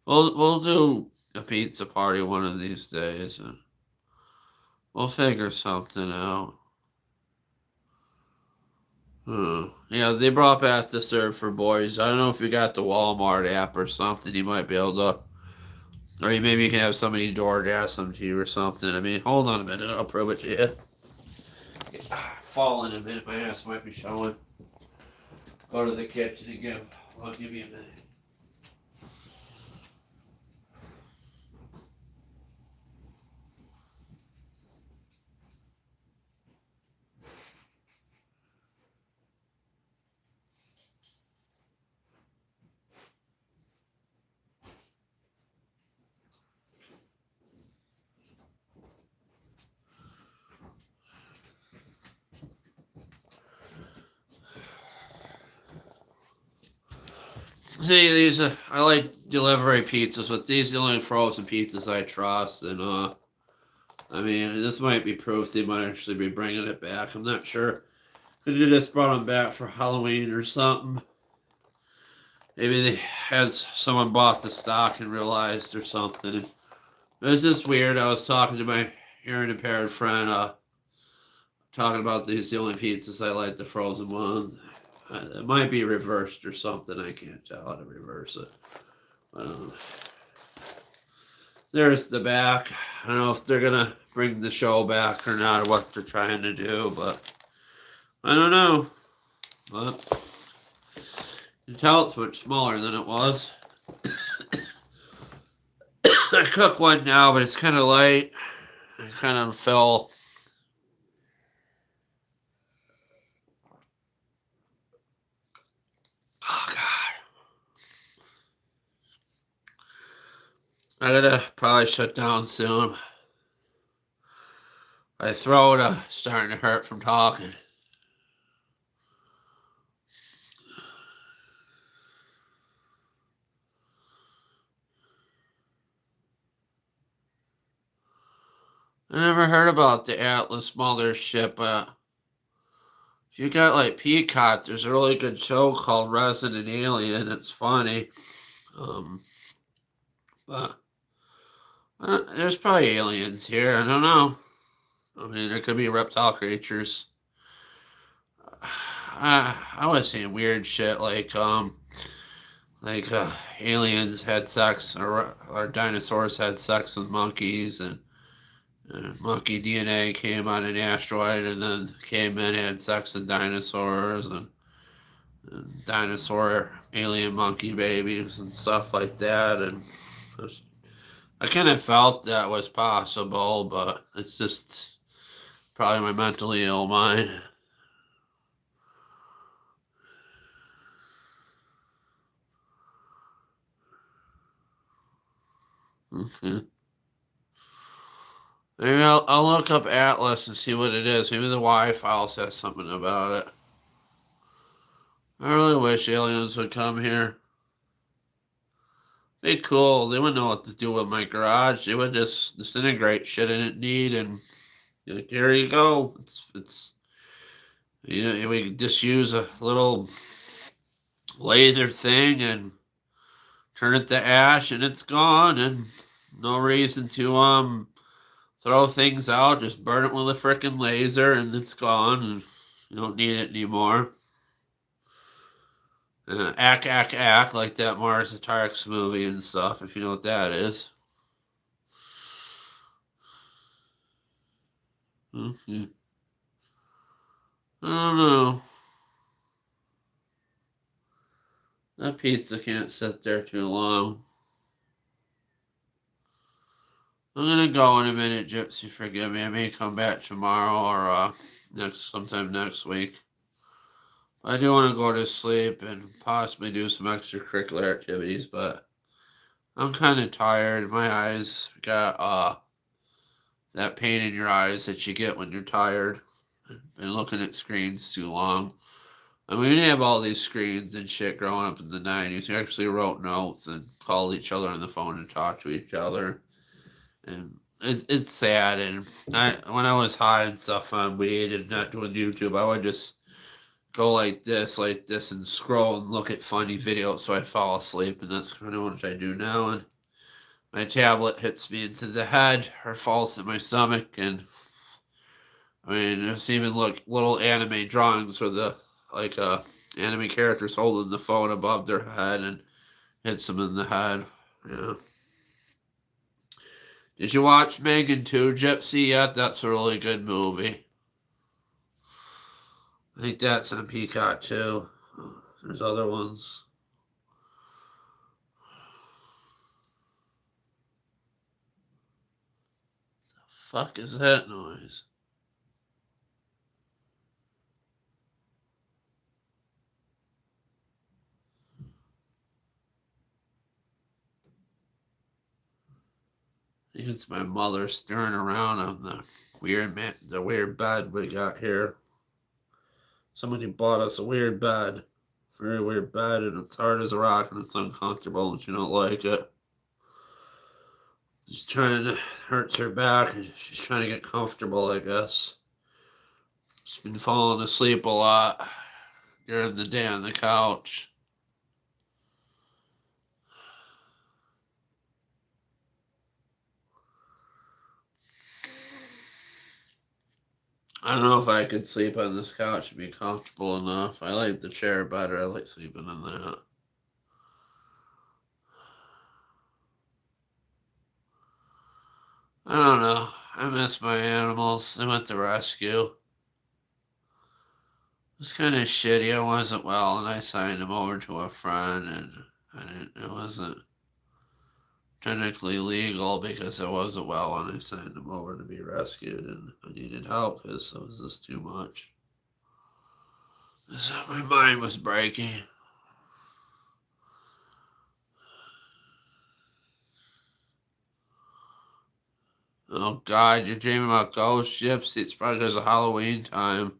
We'll do. a pizza party one of these days, and we'll figure something out. Yeah, they brought back the Serve for Boys. I don't know if you got the Walmart app or something. You might be able to, or maybe you can have somebody DoorDash them to you or something. I mean, hold on a minute. I'll prove it to you. Fall in a minute. My ass might be showing. Go to the kitchen and give. Well, give me a minute. See, these I like delivery pizzas, but these are the only frozen pizzas I trust. And I mean, this might be proof they might actually be bringing it back. I'm not sure. Could you just brought them back for Halloween or something? Maybe they had someone bought the stock and realized or something. It was just weird. I was talking to my hearing impaired friend, talking about these the only pizzas I like, the frozen ones. It might be reversed or something. I can't tell how to reverse it. There's the back. I don't know if they're gonna bring the show back or not, or what they're trying to do, but I don't know. But you can tell it's much smaller than it was. I cook one now, but it's kind of light. I kind of fell. Oh God! I gotta probably shut down soon. My throat starting to hurt from talking. I never heard about the Atlas mothership. If you got like Peacock, there's a really good show called Resident Alien. It's funny. But there's probably aliens here. I don't know. I mean, there could be reptile creatures. I was seeing weird shit like aliens had sex or dinosaurs had sex with monkeys, and monkey DNA came on an asteroid, and then cavemen had sex with dinosaurs, and dinosaur alien monkey babies and stuff like that. And I kind of felt that was possible, but it's just probably my mentally ill mind. Maybe I'll look up Atlas and see what it is. Maybe the Y file says something about it. I really wish aliens would come here. Be cool. They wouldn't know what to do with my garage. They would just disintegrate shit I didn't need, and like, here you go. It's you know, we could just use a little laser thing and turn it to ash, and it's gone. And no reason to throw things out. Just burn it with a frickin' laser, and it's gone. And you don't need it anymore. Ack, like that Mars Attacks movie and stuff, if you know what that is. Mm-hmm. I don't know. That pizza can't sit there too long. I'm gonna go in a minute, Gypsy. Forgive me. I may come back tomorrow or sometime next week. I do want to go to sleep and possibly do some extracurricular activities, but I'm kind of tired. My eyes got that pain in your eyes that you get when you're tired. Been looking at screens too long. I mean, we didn't have all these screens and shit growing up in the 90s. We actually wrote notes and called each other on the phone and talked to each other. And it's sad. And when I was high and stuff on weed and not doing YouTube, I would just go like this, and scroll and look at funny videos so I fall asleep. And that's kind of what I do now. And my tablet hits me into the head or falls in my stomach, and I mean, there's even little anime drawings where the anime characters holding the phone above their head and hits them in the head. Yeah. Did you watch Megan 2 Gypsy yet? That's a really good movie. I think that's on Peacock too. There's other ones. The fuck is that noise? I think it's my mother stirring around on the weird bed we got here. Somebody bought us a weird bed. Very weird bed, and it's hard as a rock, and it's uncomfortable, and she don't like it. She's trying to hurts her back, and she's trying to get comfortable, I guess. She's been falling asleep a lot during the day on the couch. I don't know if I could sleep on this couch and be comfortable enough. I like the chair better. I like sleeping in that. I don't know. I miss my animals. They went to rescue. It was kind of shitty. I wasn't well, and I signed them over to a friend, and it wasn't technically legal because I wasn't well, and I signed them over to be rescued, and I needed help because it was just too much. So my mind was breaking. Oh God, you're dreaming about ghost Gypsy. It's probably because of Halloween time.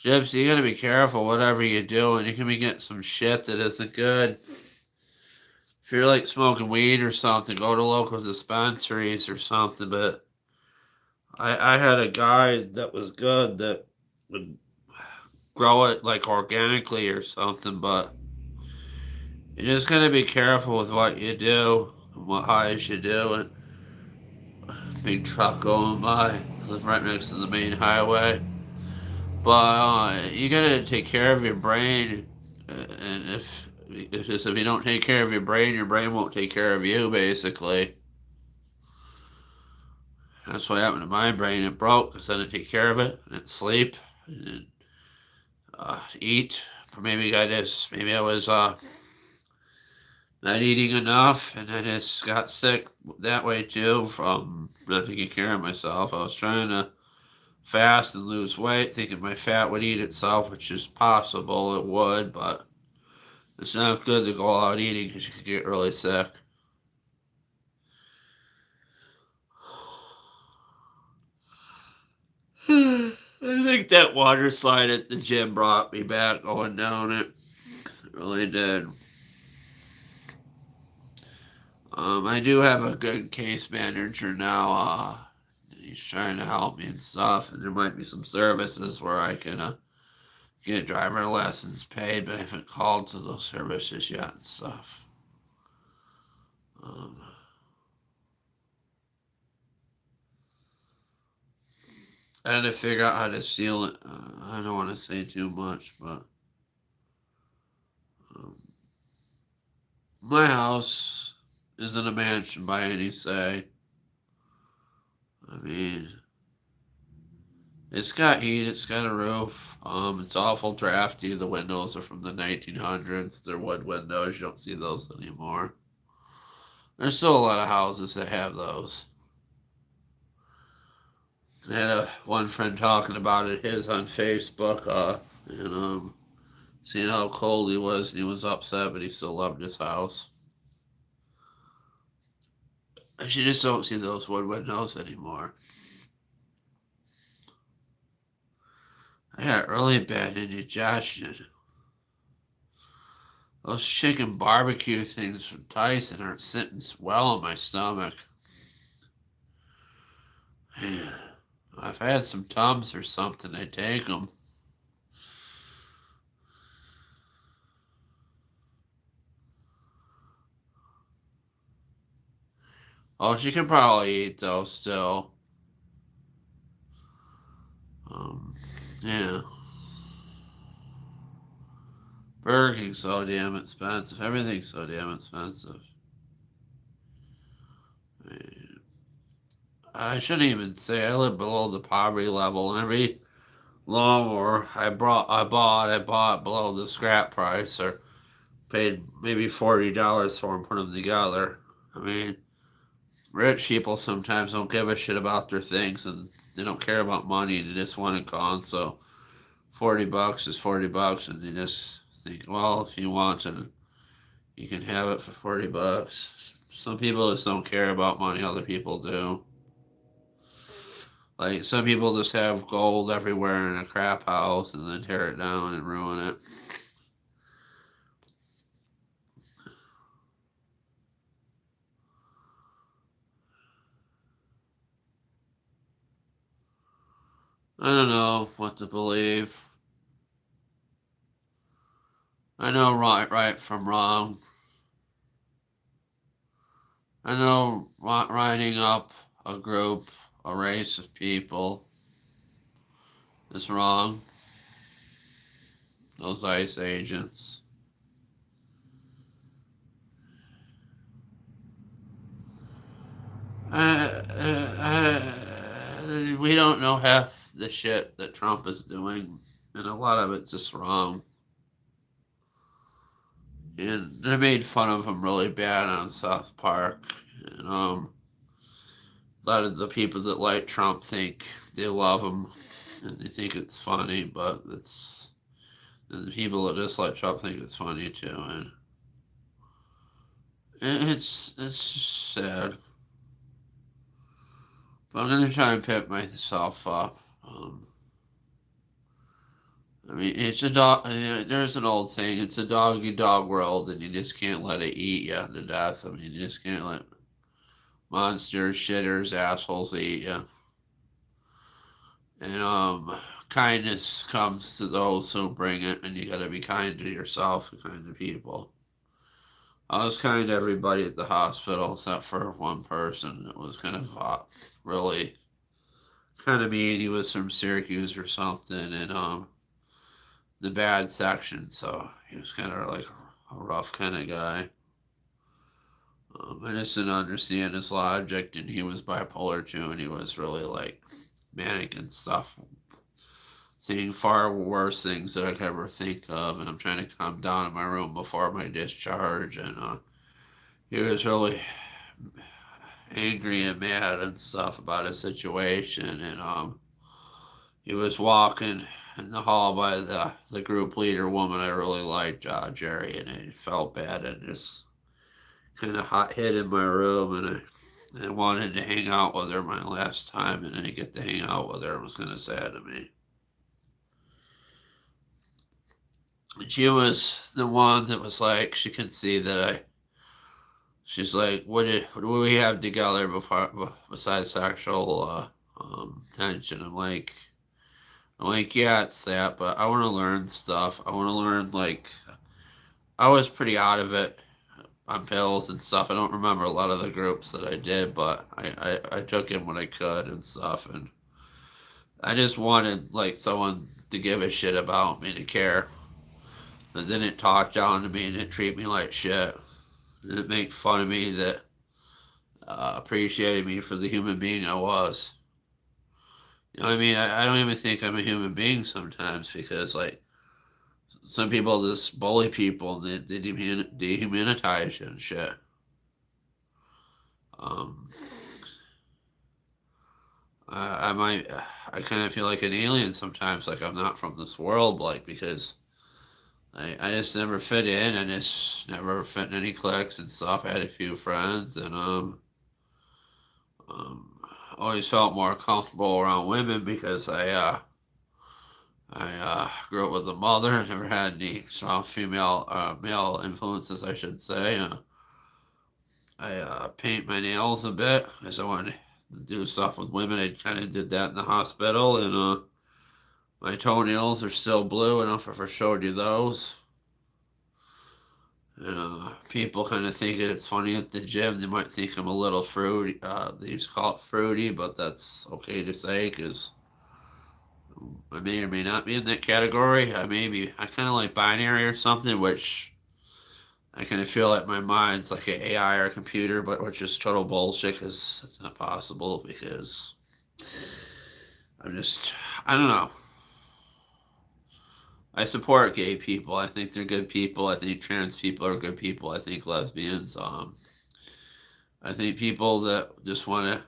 Gypsy, you gotta be careful whatever you do, and you can be getting some shit that isn't good. If you're like smoking weed or something, go to local dispensaries or something. But I had a guy that was good that would grow it like organically or something, but you just gotta be careful with what you do and what highs you do. And big truck going by, I live right next to the main highway. But you gotta take care of your brain, and if you don't take care of your brain won't take care of you. Basically, that's what happened to my brain. It broke because I didn't take care of it. I didn't sleep. I didn't eat. Or maybe I was not eating enough, and I just got sick that way too from not taking care of myself. I was trying to fast and lose weight, thinking my fat would eat itself, which is possible, it would, but it's not good to go out eating because you could get really sick. I think that water slide at the gym brought me back going down it. It really did. I do have a good case manager now. He's trying to help me and stuff, and there might be some services where I can get driver lessons paid, but I haven't called to those services yet and stuff. I had to figure out how to seal it. I don't want to say too much, but my house isn't a mansion by any say. I mean, it's got heat, it's got a roof. It's awful drafty. The windows are from the 1900s. They're wood windows. You don't see those anymore. There's still a lot of houses that have those. I had one friend talking about it, his on Facebook, and seeing how cold he was, and he was upset, but he still loved his house. And you just don't see those wood windows anymore. I got really bad indigestion. Those chicken barbecue things from Tyson aren't sitting well in my stomach. Man, if I had some Tums or something, I'd take them. Oh, she can probably eat though still. Yeah. Burger King's so damn expensive. Everything's so damn expensive. I shouldn't even say I live below the poverty level, and every lawnmower I bought below the scrap price, or paid maybe $40 for them, put them together. I mean, rich people sometimes don't give a shit about their things, and they don't care about money. They just want it gone. So $40 is $40, and you just think, well, if you want it, you can have it for $40. Some people just don't care about money. Other people do. Like some people just have gold everywhere in a crap house and then tear it down and ruin it. I don't know what to believe. I know right from wrong. I know writing up a group, a race of people is wrong. Those ICE agents. We don't know half the shit that Trump is doing, and a lot of it's just wrong. And they made fun of him really bad on South Park. And a lot of the people that like Trump think they love him and they think it's funny, but and the people that dislike Trump think it's funny too, and it's sad. But I'm gonna try and pick myself up. I mean, it's a dog. There's an old saying: "It's a dog eat dog world," and you just can't let it eat you to death. I mean, you just can't let monsters, shitters, assholes eat you. And kindness comes to those who bring it, and you gotta be kind to yourself and kind to people. I was kind to everybody at the hospital except for one person that was kind of really kind of mean. He was from Syracuse or something, and the bad section, so he was kind of like a rough kind of guy. I just didn't understand his logic, and he was bipolar too, and he was really like manic and stuff, seeing far worse things that I could ever think of. And I'm trying to calm down in my room before my discharge, and he was really angry and mad and stuff about his situation, and he was walking in the hall by the group leader woman I really liked, Jerry, and I felt bad and just kind of hot hit in my room, and I wanted to hang out with her my last time, and didn't get to hang out with her. It was kind of sad to me. And she was the one that was like, she could see that she's like, what do we have together besides sexual tension? I'm like, yeah, it's that, but I want to learn stuff. I want to learn, like, I was pretty out of it on pills and stuff. I don't remember a lot of the groups that I did, but I took in what I could and stuff, and I just wanted, like, someone to give a shit about me, to care. That didn't talk down to me and didn't treat me like shit. Didn't make fun of me, that appreciated me for the human being I was. You know what I mean? I don't even think I'm a human being sometimes, because, like, some people just bully people and they dehumanize you and shit. Um, I kind of feel like an alien sometimes, like I'm not from this world, like, because I just never fit in. I just never fit in any cliques and stuff. I had a few friends, and always felt more comfortable around women because I grew up with a mother. I never had any strong male influences, I should say. I paint my nails a bit because I wanted to do stuff with women. I kind of did that in the hospital, and my toenails are still blue. I don't know if I ever showed you those. People kind of think that it's funny at the gym. They might think I'm a little fruity. They used to call it fruity, but that's okay to say because I may or may not be in that category. I kind of like binary or something, which I kind of feel like my mind's like an AI or a computer, but which is total bullshit because it's not possible because I'm just, I don't know. I support gay people. I think they're good people. I think trans people are good people. I think lesbians. I think people that just want to.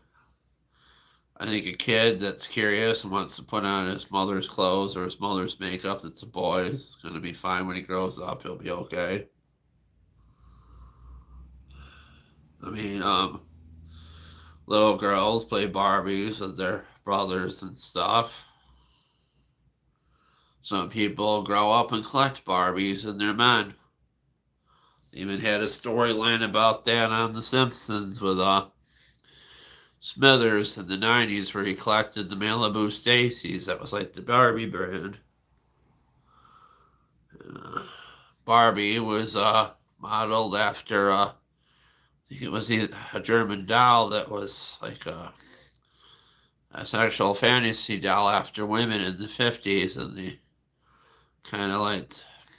I think a kid that's curious and wants to put on his mother's clothes or his mother's makeup that's a boy is going to be fine when he grows up. He'll be okay. I mean, little girls play Barbies with their brothers and stuff. Some people grow up and collect Barbies and they're men. Even had a storyline about that on The Simpsons with Smithers in the 90s where he collected the Malibu Stacy's. That was like the Barbie brand. Barbie was modeled after, I think it was a German doll that was like a sexual fantasy doll after women in the 50s, and they kind of like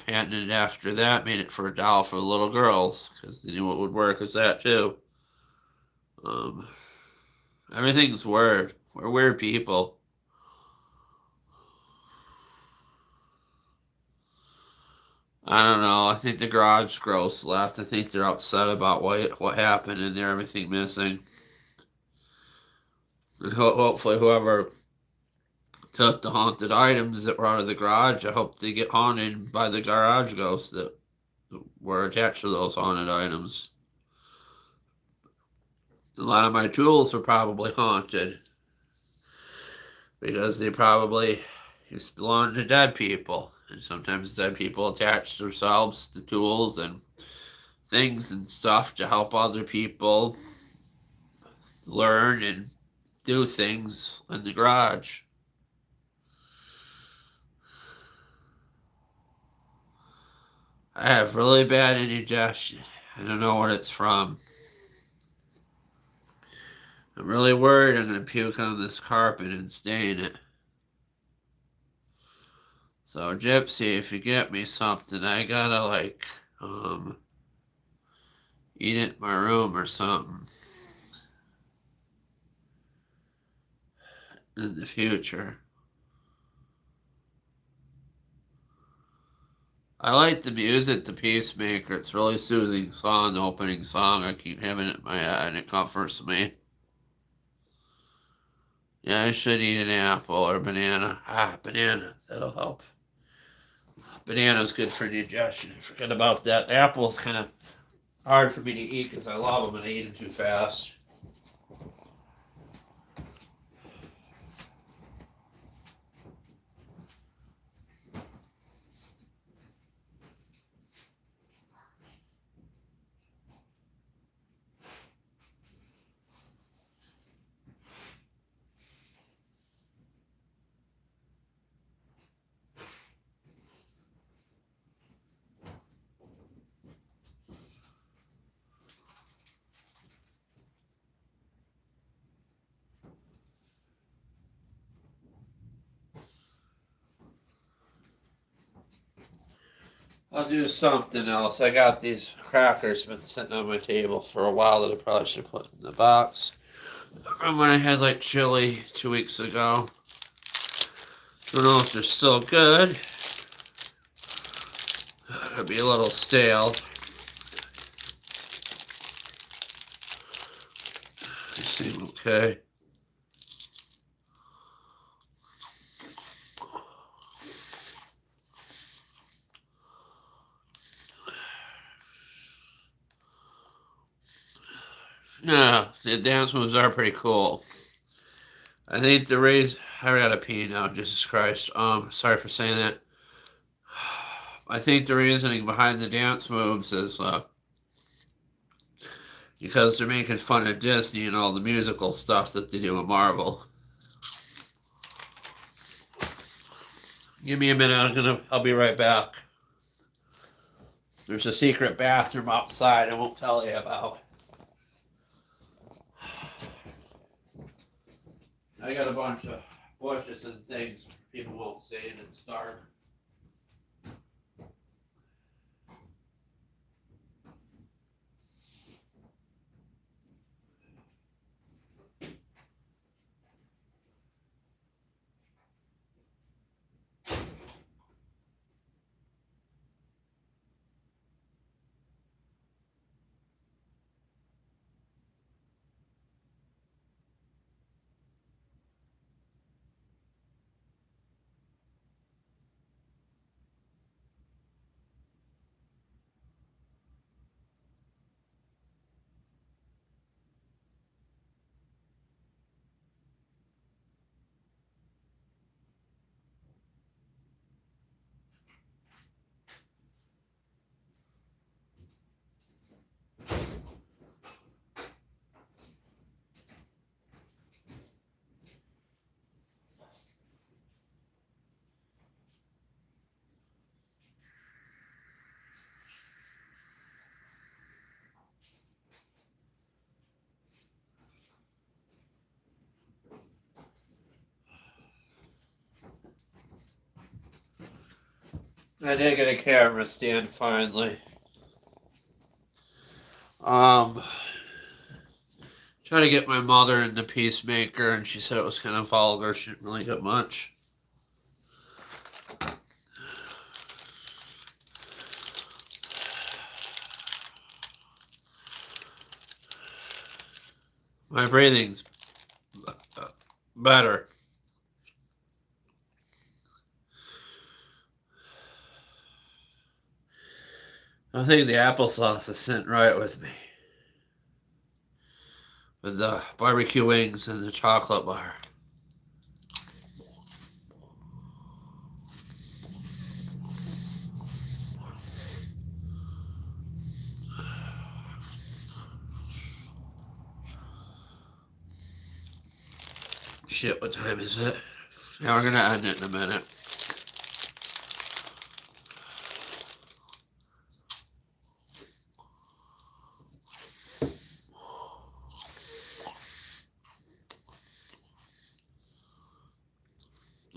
patented after that, made it for a doll for little girls because they knew it would work as that too. Um, Everything's weird. We're weird people. I don't know. I think the garage gross left. I think they're upset about what happened and there everything missing. And hopefully whoever took the haunted items that were out of the garage, I hope they get haunted by the garage ghosts that were attached to those haunted items. A lot of my tools are probably haunted because they probably used to belong to dead people. And sometimes dead people attach themselves to tools and things and stuff to help other people learn and do things in the garage. I have really bad indigestion. I don't know what it's from. I'm really worried I'm going to puke on this carpet and stain it. So, Gypsy, if you get me something, I gotta, eat it in my room or something in the future. I like the music, the Peacemaker. It's a really soothing song, the opening song. I keep having it in my head and it comforts me. Yeah, I should eat an apple or banana. Banana. That'll help. Banana's good for digestion. I forget about that. Apple's kind of hard for me to eat because I love them and I eat them too fast. I'll do something else. I got these crackers been sitting on my table for a while that I probably should put in the box. From when I had like chili 2 weeks ago. Don't know if they're still good. It'll be a little stale. They seem okay. Yeah, the dance moves are pretty cool. I think the reason I gotta pee now, Jesus Christ. Sorry for saying that. I think the reasoning behind the dance moves is because they're making fun of Disney and all the musical stuff that they do in Marvel. Give me a minute, I'll be right back. There's a secret bathroom outside I won't tell you about. I got a bunch of bushes and things people won't see and it's dark. I did get a camera stand finally. Tried to get my mother into Peacemaker and she said it was kind of vulgar. She didn't really get much. My breathing's better. I think the applesauce is sitting right with me. With the barbecue wings and the chocolate bar. Shit, what time is it? Yeah, we're gonna end it in a minute.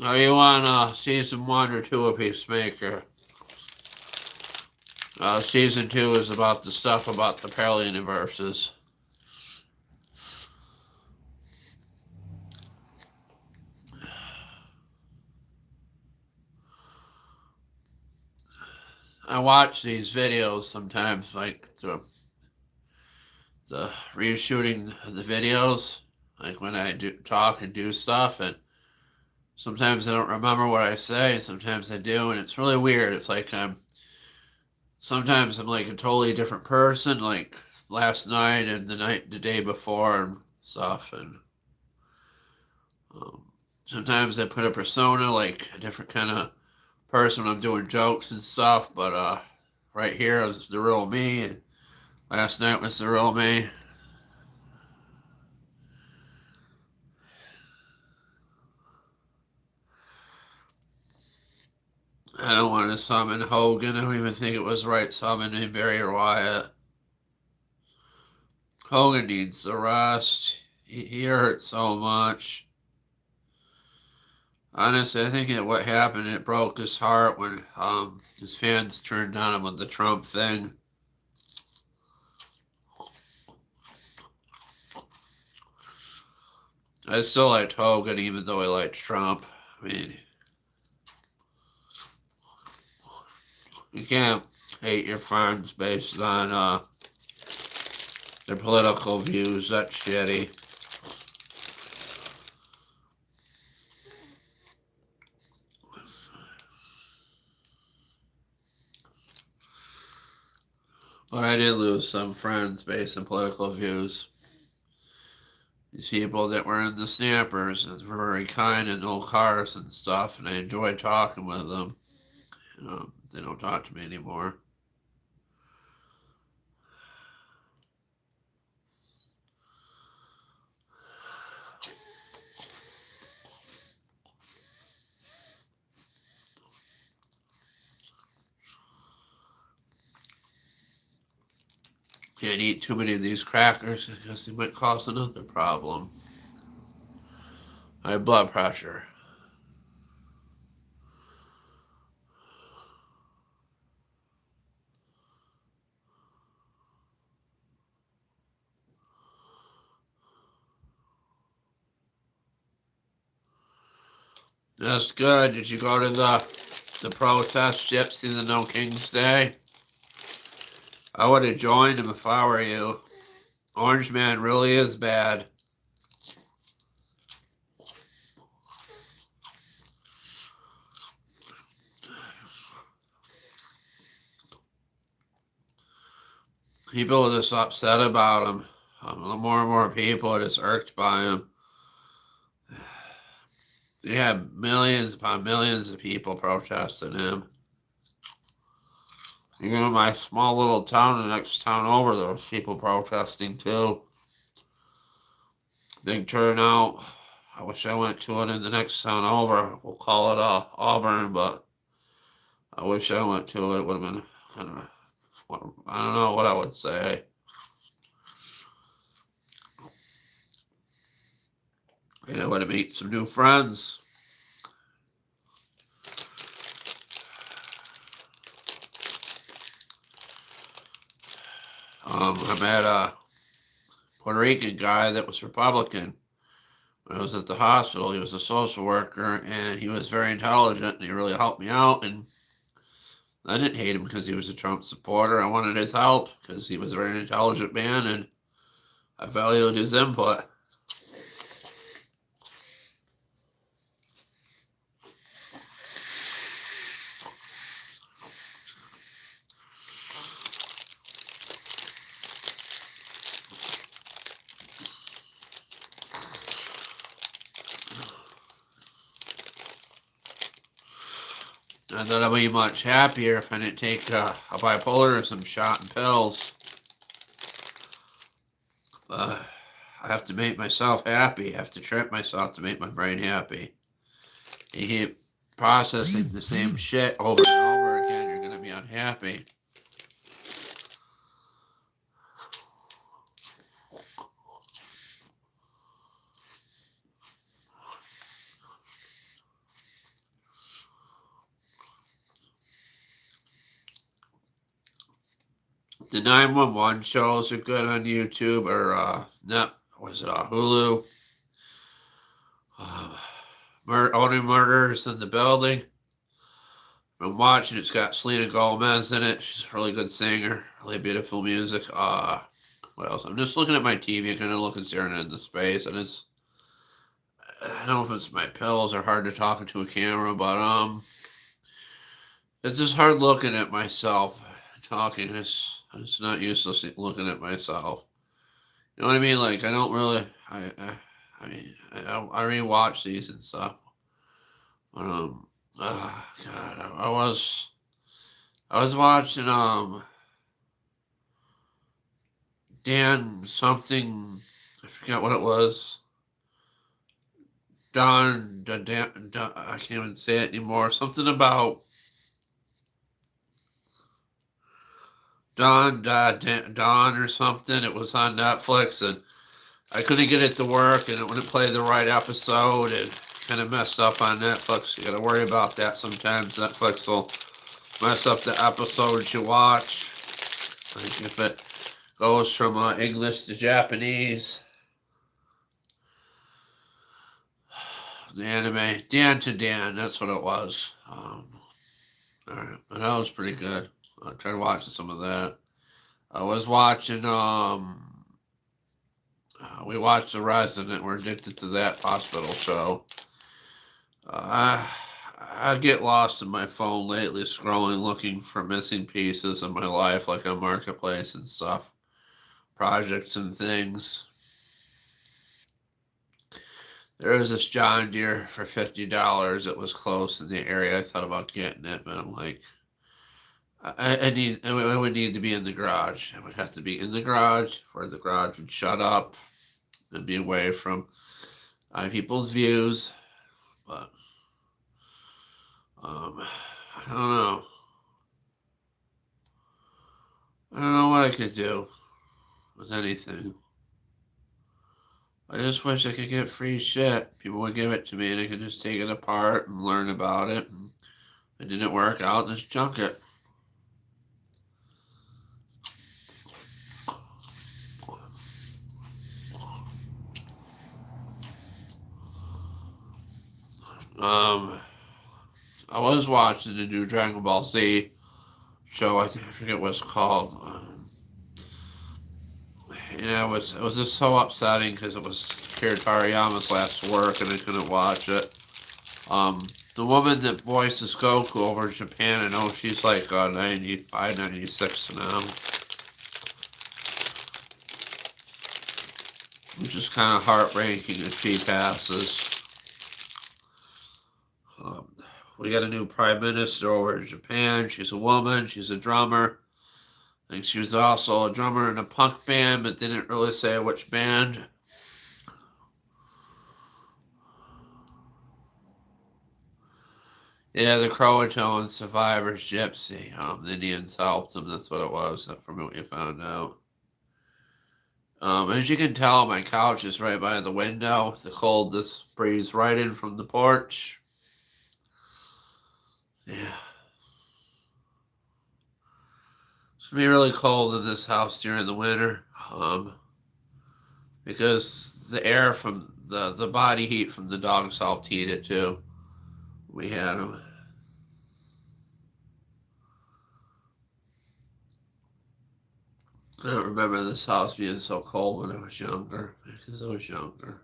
Are you on season 1 or 2 of Peacemaker? Season 2 is about the stuff about the parallel universes. I watch these videos sometimes, like the reshooting the videos, like when I do talk and do stuff, and sometimes I don't remember what I say, sometimes I do, and it's really weird. It's like sometimes I'm like a totally different person, like last night and the day before and stuff, and sometimes I put a persona, like a different kind of person when I'm doing jokes and stuff, but right here is the real me, and last night was the real me. I don't want to summon Hogan. I don't even think it was right summoning Barry Wyatt. Hogan needs the rest. He hurt so much. Honestly, I think what happened, it broke his heart when his fans turned on him with the Trump thing. I still liked Hogan even though I liked Trump. I mean, you can't hate your friends based on their political views. That's shitty. But I did lose some friends based on political views. These people that were in the Snappers and were very kind and old cars and stuff, and I enjoyed talking with them. They don't talk to me anymore. Can't eat too many of these crackers because they might cause another problem. High blood pressure. That's good. Did you go to the protest gypsy the No King's Day? I would have joined him if I were you. Orange Man really is bad. People are just upset about him. More and more people are just irked by him. You have millions upon millions of people protesting him. Even in my small little town, the next town over, there was people protesting too. Big turnout. I wish I went to it in the next town over. We'll call it Auburn, but I wish I went to it. It would have been kind of, I don't know what I would say. And I would have made some new friends. I met a Puerto Rican guy that was Republican. When I was at the hospital, he was a social worker, and he was very intelligent, and he really helped me out. And I didn't hate him because he was a Trump supporter. I wanted his help because he was a very intelligent man, and I valued his input. I thought I'd be much happier if I didn't take a bipolarism shot and pills. I have to make myself happy. I have to trip myself to make my brain happy. You keep processing the same shit over and over again, you're going to be unhappy. The 911 shows are good on YouTube or Hulu. Only Murders in the Building. I'm watching. It's got Selena Gomez in it. She's a really good singer. Really beautiful music. What else? I'm just looking at my TV, kind of looking staring into space, and I don't know if it's my pills or hard to talk into a camera, but it's just hard looking at myself talking. I'm just not used to looking at myself. You know what I mean? Like I don't really. I rewatch these and stuff. But God, I was watching Dan something. I forgot what it was. Don, I can't even say it anymore. Something about Don or something. It was on Netflix, and I couldn't get it to work, and it wouldn't play the right episode, and kind of messed up on Netflix. You got to worry about that sometimes. Netflix will mess up the episodes you watch. Like if it goes from English to Japanese. The anime, Dan to Dan, that's what it was. Alright, but that was pretty good. I tried watching some of that. I was watching, we watched The Resident. We're addicted to that hospital show. I get lost in my phone lately, scrolling, looking for missing pieces in my life, like on Marketplace and stuff, projects and things. There was this John Deere for $50. It was close in the area. I thought about getting it, but I'm like, it would need to be in the garage. It would have to be in the garage where the garage would shut up and be away from people's views. But I don't know. I don't know what I could do. with anything. I just wish I could get free shit. People would give it to me and I could just take it apart and learn about it. And if it didn't work out, just junk it. I was watching the new Dragon Ball Z show. I forget what it's called. It was just so upsetting because it was Akira Toriyama's last work and I couldn't watch it. The woman that voices Goku over in Japan, I know she's like 95, 96 now. Which is kind of heartbreaking if she passes. We got a new prime minister over in Japan. She's a woman. She's a drummer. I think she was also a drummer in a punk band, but didn't really say which band. Yeah, the Croatoan survivors, Gypsy. The Indians helped them. That's what it was, from what you found out. As you can tell, my couch is right by the window. The cold just breathes right in from the porch. Yeah. It's going to be really cold in this house during the winter. Because the air from the body heat from the dogs helped heat it too. We had them. I don't remember this house being so cold when I was younger, because I was younger.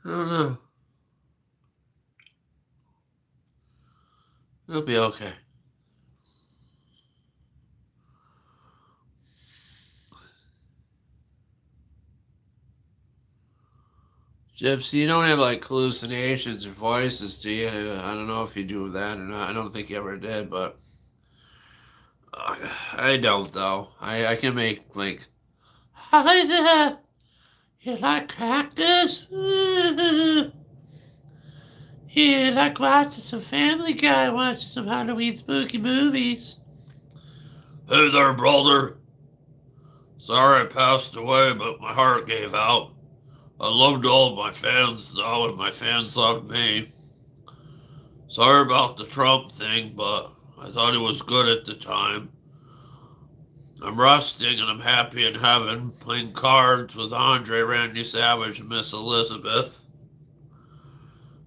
I don't know. It'll be okay. Gypsy, you don't have like hallucinations or voices, do you? I don't know if you do that or not. I don't think you ever did, but I don't though. I can make like, hi there, you like cactus? You like watching some Family Guy, watching some Halloween spooky movies. Hey there, brother. Sorry I passed away, but my heart gave out. I loved all of my fans, though, and my fans loved me. Sorry about the Trump thing, but I thought it was good at the time. I'm resting and I'm happy in heaven, playing cards with Andre, Randy Savage, and Miss Elizabeth.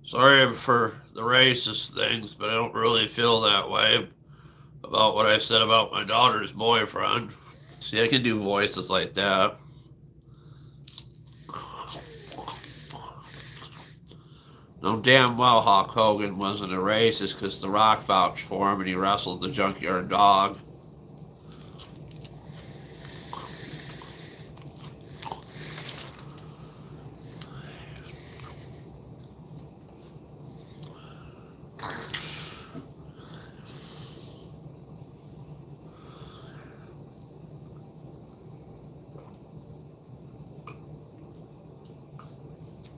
Sorry for the racist things, but I don't really feel that way about what I said about my daughter's boyfriend. See, I can do voices like that. No, damn well Hulk Hogan wasn't a racist because The Rock vouched for him and he wrestled the Junkyard Dog.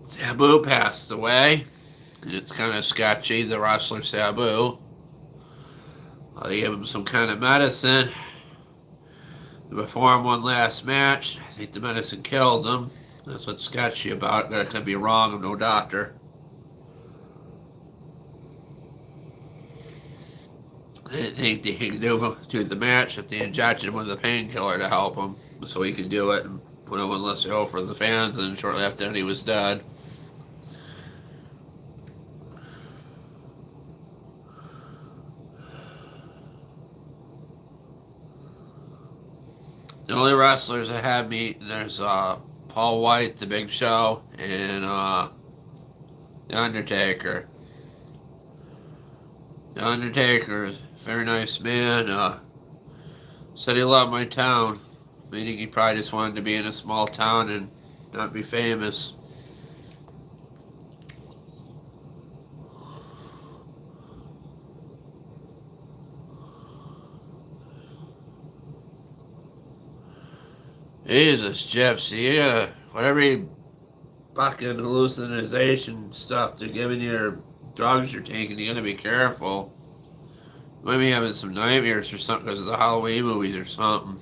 Sabu passed away. It's kind of sketchy, the wrestler Sabu. They gave him some kind of medicine to perform one last match. I think the medicine killed him. That's what's sketchy about it. That could be wrong. I'm no doctor. I didn't think they could do the match if they injected him with a painkiller to help him so he could do it and put him on less show for the fans, and shortly after that he was dead. The only wrestlers I have meeting, there's Paul White, The Big Show, and The Undertaker. The Undertaker is a very nice man. Said he loved my town, meaning he probably just wanted to be in a small town and not be famous. Jesus, Gypsy, you gotta, whatever fucking hallucination stuff they're giving you or drugs you're taking, you gotta be careful. Maybe having some nightmares or something because of the Halloween movies or something.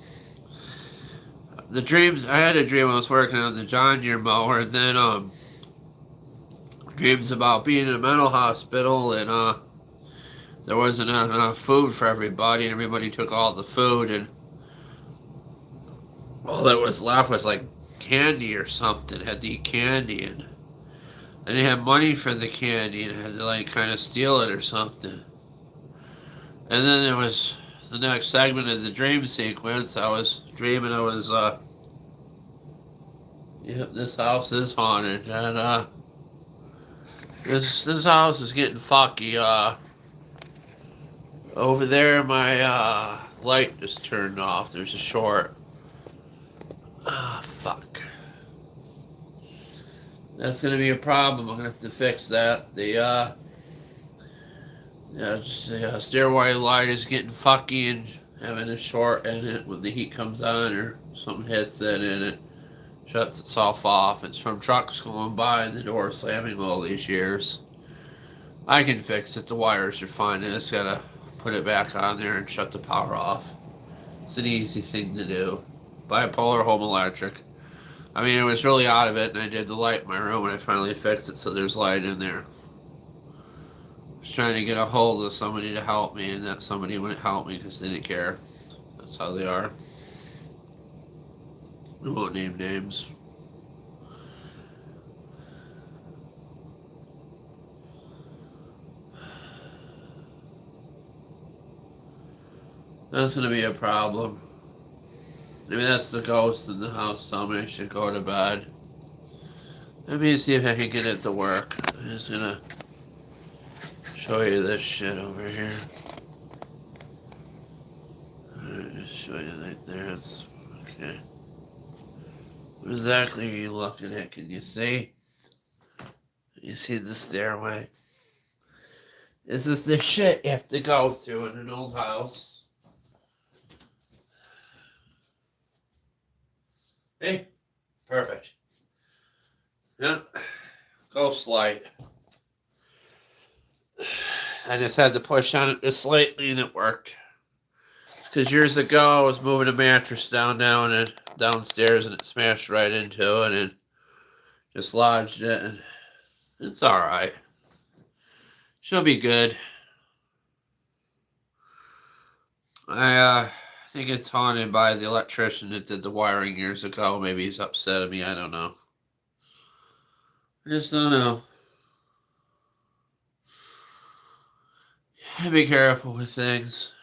The dreams, I had a dream I was working on the John Deere mower, and then dreams about being in a mental hospital, and there wasn't enough food for everybody, and everybody took all the food, and all that was left was like candy or something. Had to eat candy, and I didn't have money for the candy, and I had to like kind of steal it or something. And then it was the next segment of the dream sequence. I was dreaming I was yep, this house is haunted, and this house is getting fucky. Over there, my light just turned off. There's a short. Ah, fuck. That's gonna be a problem. I'm gonna have to fix that. The stairway light is getting fucky and having a short in it when the heat comes on or something hits it and it shuts itself off. It's from trucks going by and the door slamming all these years. I can fix it. The wires are fine. I just gotta put it back on there and shut the power off. It's an easy thing to do. Bipolar home electric. I mean, it was really out of it, and I did the light in my room, and I finally fixed it so there's light in there. I was trying to get a hold of somebody to help me, and that somebody wouldn't help me because they didn't care. That's how they are. We won't name names. That's going to be a problem. Maybe that's the ghost in the house telling me I should go to bed. Let me see if I can get it to work. I'm just going to show you this shit over here. Alright, just show you right there. It's okay. What exactly are you looking at? Can you see? You see the stairway? This is the shit you have to go through in an old house. Hey, perfect. Yep, ghost light. I just had to push on it just slightly and it worked. Because years ago I was moving a mattress downstairs and it smashed right into it and just lodged it and it's alright. She'll be good. I think it's haunted by the electrician that did the wiring years ago. Maybe he's upset at me. I don't know. I just don't know. Be careful with things.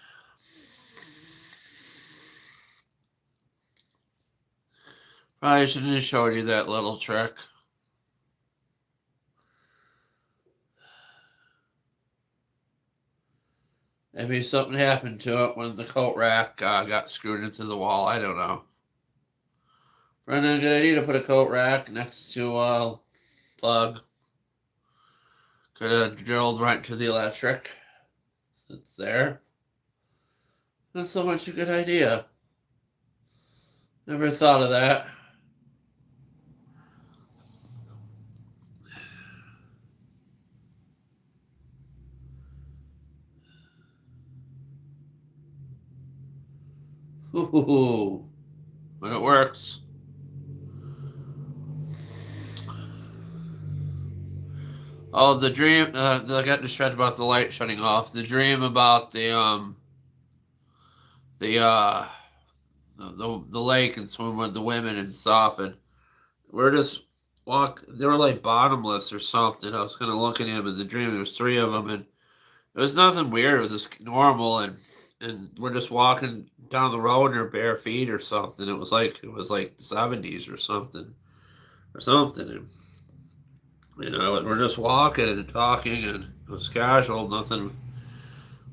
Probably shouldn't have showed you that little trick. Maybe something happened to it when the coat rack got screwed into the wall. I don't know. Probably not a good idea to put a coat rack next to a plug. Could have drilled right to the electric. It's there. Not so much a good idea. Never thought of that. Ooh, when it works. Oh, the dream. I got distracted about the light shutting off. The dream about the lake and swimming with the women and stuff, and we're just they were like bottomless or something. I was kind of looking at them in the dream. There was three of them, and it was nothing weird. It was just normal, and we're just walking down the road in our bare feet or something. It was like the 70s or something, And we're just walking and talking, and it was casual. Nothing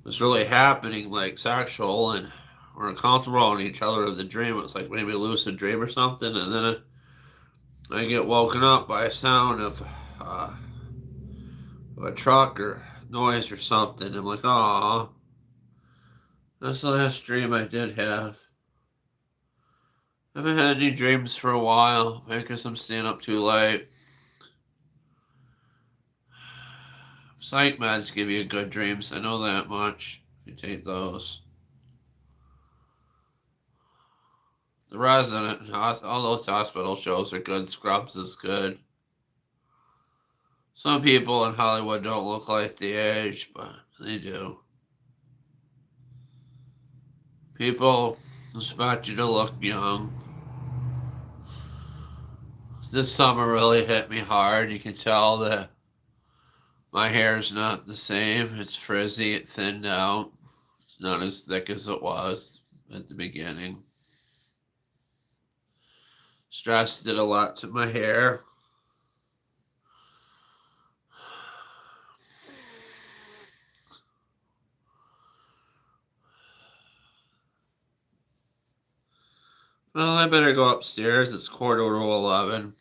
was really happening like sexual, and we're comfortable on each other in the dream. It was like maybe a lucid dream or something, and then I get woken up by a sound of a truck or noise or something. I'm like, "Aw, that's the last dream I did have." I haven't had any dreams for a while. I guess I'm staying up too late. Psych meds give you good dreams. I know that much. You take those. The Resident, all those hospital shows are good. Scrubs is good. Some people in Hollywood don't look like they age, but they do. People expect you to look young. This summer really hit me hard. You can tell that my hair's not the same. It's frizzy, it thinned out. It's not as thick as it was at the beginning. Stress did a lot to my hair. Well, I better go upstairs. It's 10:45.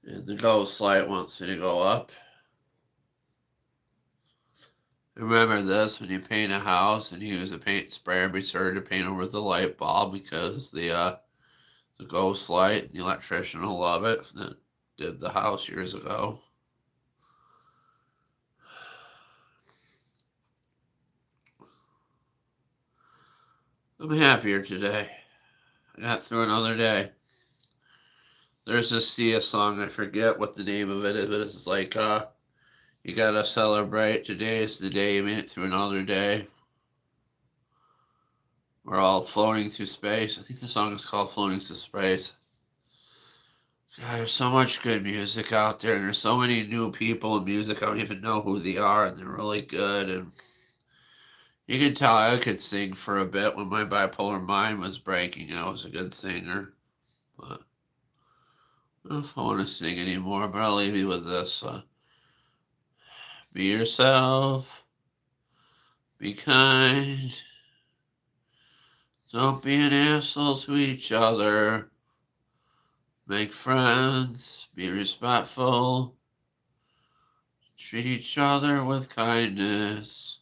And the ghost light wants me to go up. Remember this, when you paint a house and you use a paint sprayer, be sure to paint over the light bulb because the ghost light, the electrician will love it. That did the house years ago. I'm happier today. I got through another day. There's this Sia song, I forget what the name of it is, but it's like, you gotta celebrate. Today is the day you made it through another day. We're all floating through space. I think the song is called Floating Through Space. God, there's so much good music out there, and there's so many new people in music. I don't even know who they are, and they're really good. And you can tell I could sing for a bit when my bipolar mind was breaking. I was a good singer. But I don't know if I want to sing anymore, but I'll leave you with this. Be yourself. Be kind. Don't be an asshole to each other. Make friends. Be respectful. Treat each other with kindness.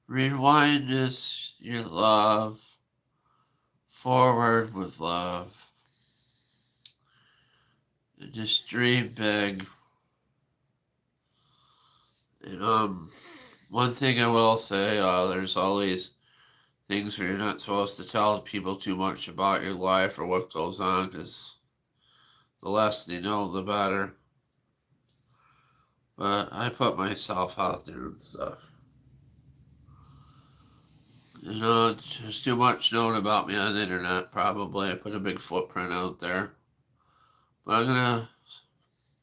Rewind this, your love. Forward with love. And just dream big. And one thing I will say, there's all these things where you're not supposed to tell people too much about your life or what goes on, because the less they know, the better. But I put myself out there and stuff. There's too much known about me on the internet, probably. I put a big footprint out there. But I'm gonna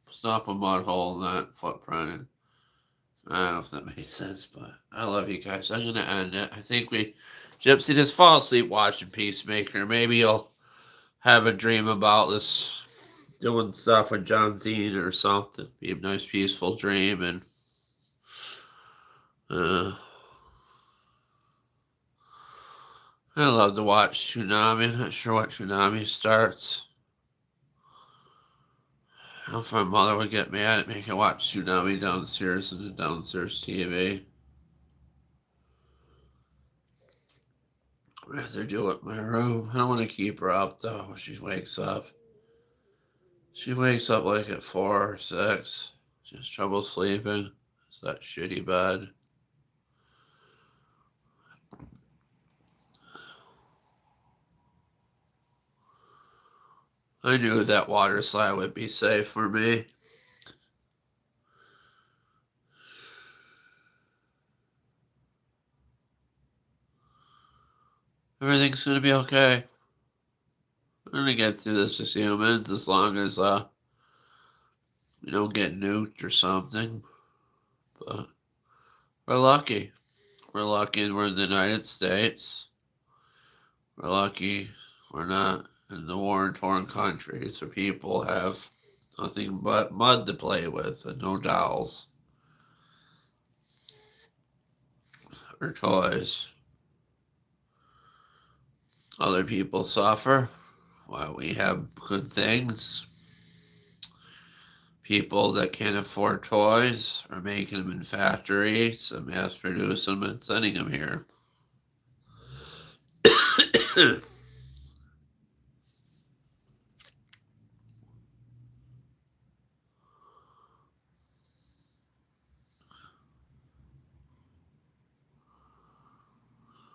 stop a mud hole in that footprint. And I don't know if that made sense, but I love you guys. I'm gonna end it. I think Gypsy, just fall asleep watching Peacemaker. Maybe you'll have a dream about this, doing stuff with John Cena or something. Be a nice, peaceful dream. And I love to watch Tsunami. I'm not sure what Tsunami starts. I don't know if my mother would get mad at me. I can watch Tsunami downstairs in the downstairs TV. I'd rather do it in my room. I don't want to keep her up, though, when she wakes up. She wakes up like at 4 or 6. She has trouble sleeping. It's that shitty bed. I knew that water slide would be safe for me. Everything's gonna be okay. We're gonna get through this as humans, as long as we don't get nuked or something. But we're lucky. We're lucky we're in the United States. We're lucky we're not in the war-torn countries where people have nothing but mud to play with and no dolls or toys. Other people suffer while we have good things. People that can't afford toys are making them in factories and mass produce them and sending them here.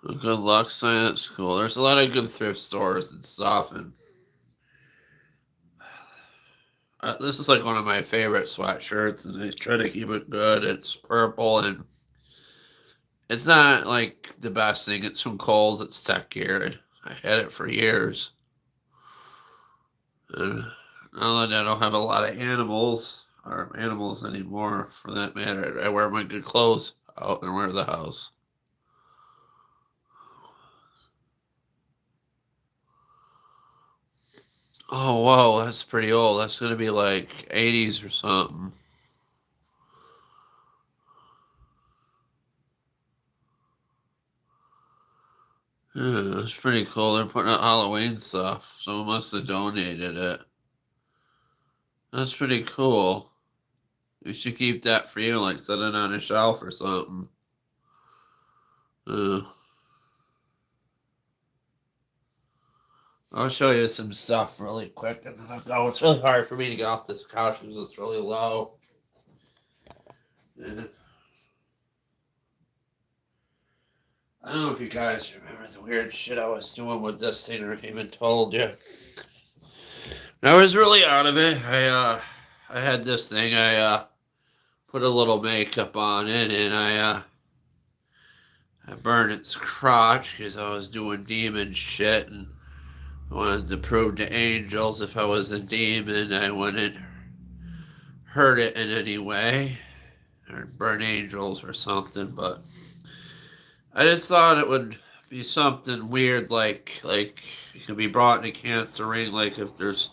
A good luck sign at school. There's a lot of good thrift stores and stuff, and this is like one of my favorite sweatshirts, and I try to keep it good. It's purple, and it's not like the best thing. It's from Kohl's. It's tech gear. I had it for years. Now that I don't have a lot of animals, or animals anymore, for that matter, I wear my good clothes out and wear the house. Oh, whoa, that's pretty old. That's gonna be like 80s or something. Yeah, that's pretty cool. They're putting out Halloween stuff. Someone must have donated it. That's pretty cool. You should keep that for you, like set it on a shelf or something. Uh, I'll show you some stuff really quick, and then I'll go. It's really hard for me to get off this couch because it's really low. Yeah. I don't know if you guys remember the weird shit I was doing with this thing, or if I even told you. I was really out of it. I had this thing. I put a little makeup on it, and I burned its crotch because I was doing demon shit, and I wanted to prove to angels if I was a demon, I wouldn't hurt it in any way, or burn angels or something. But I just thought it would be something weird, like it could be brought in a cancer ring, like if there's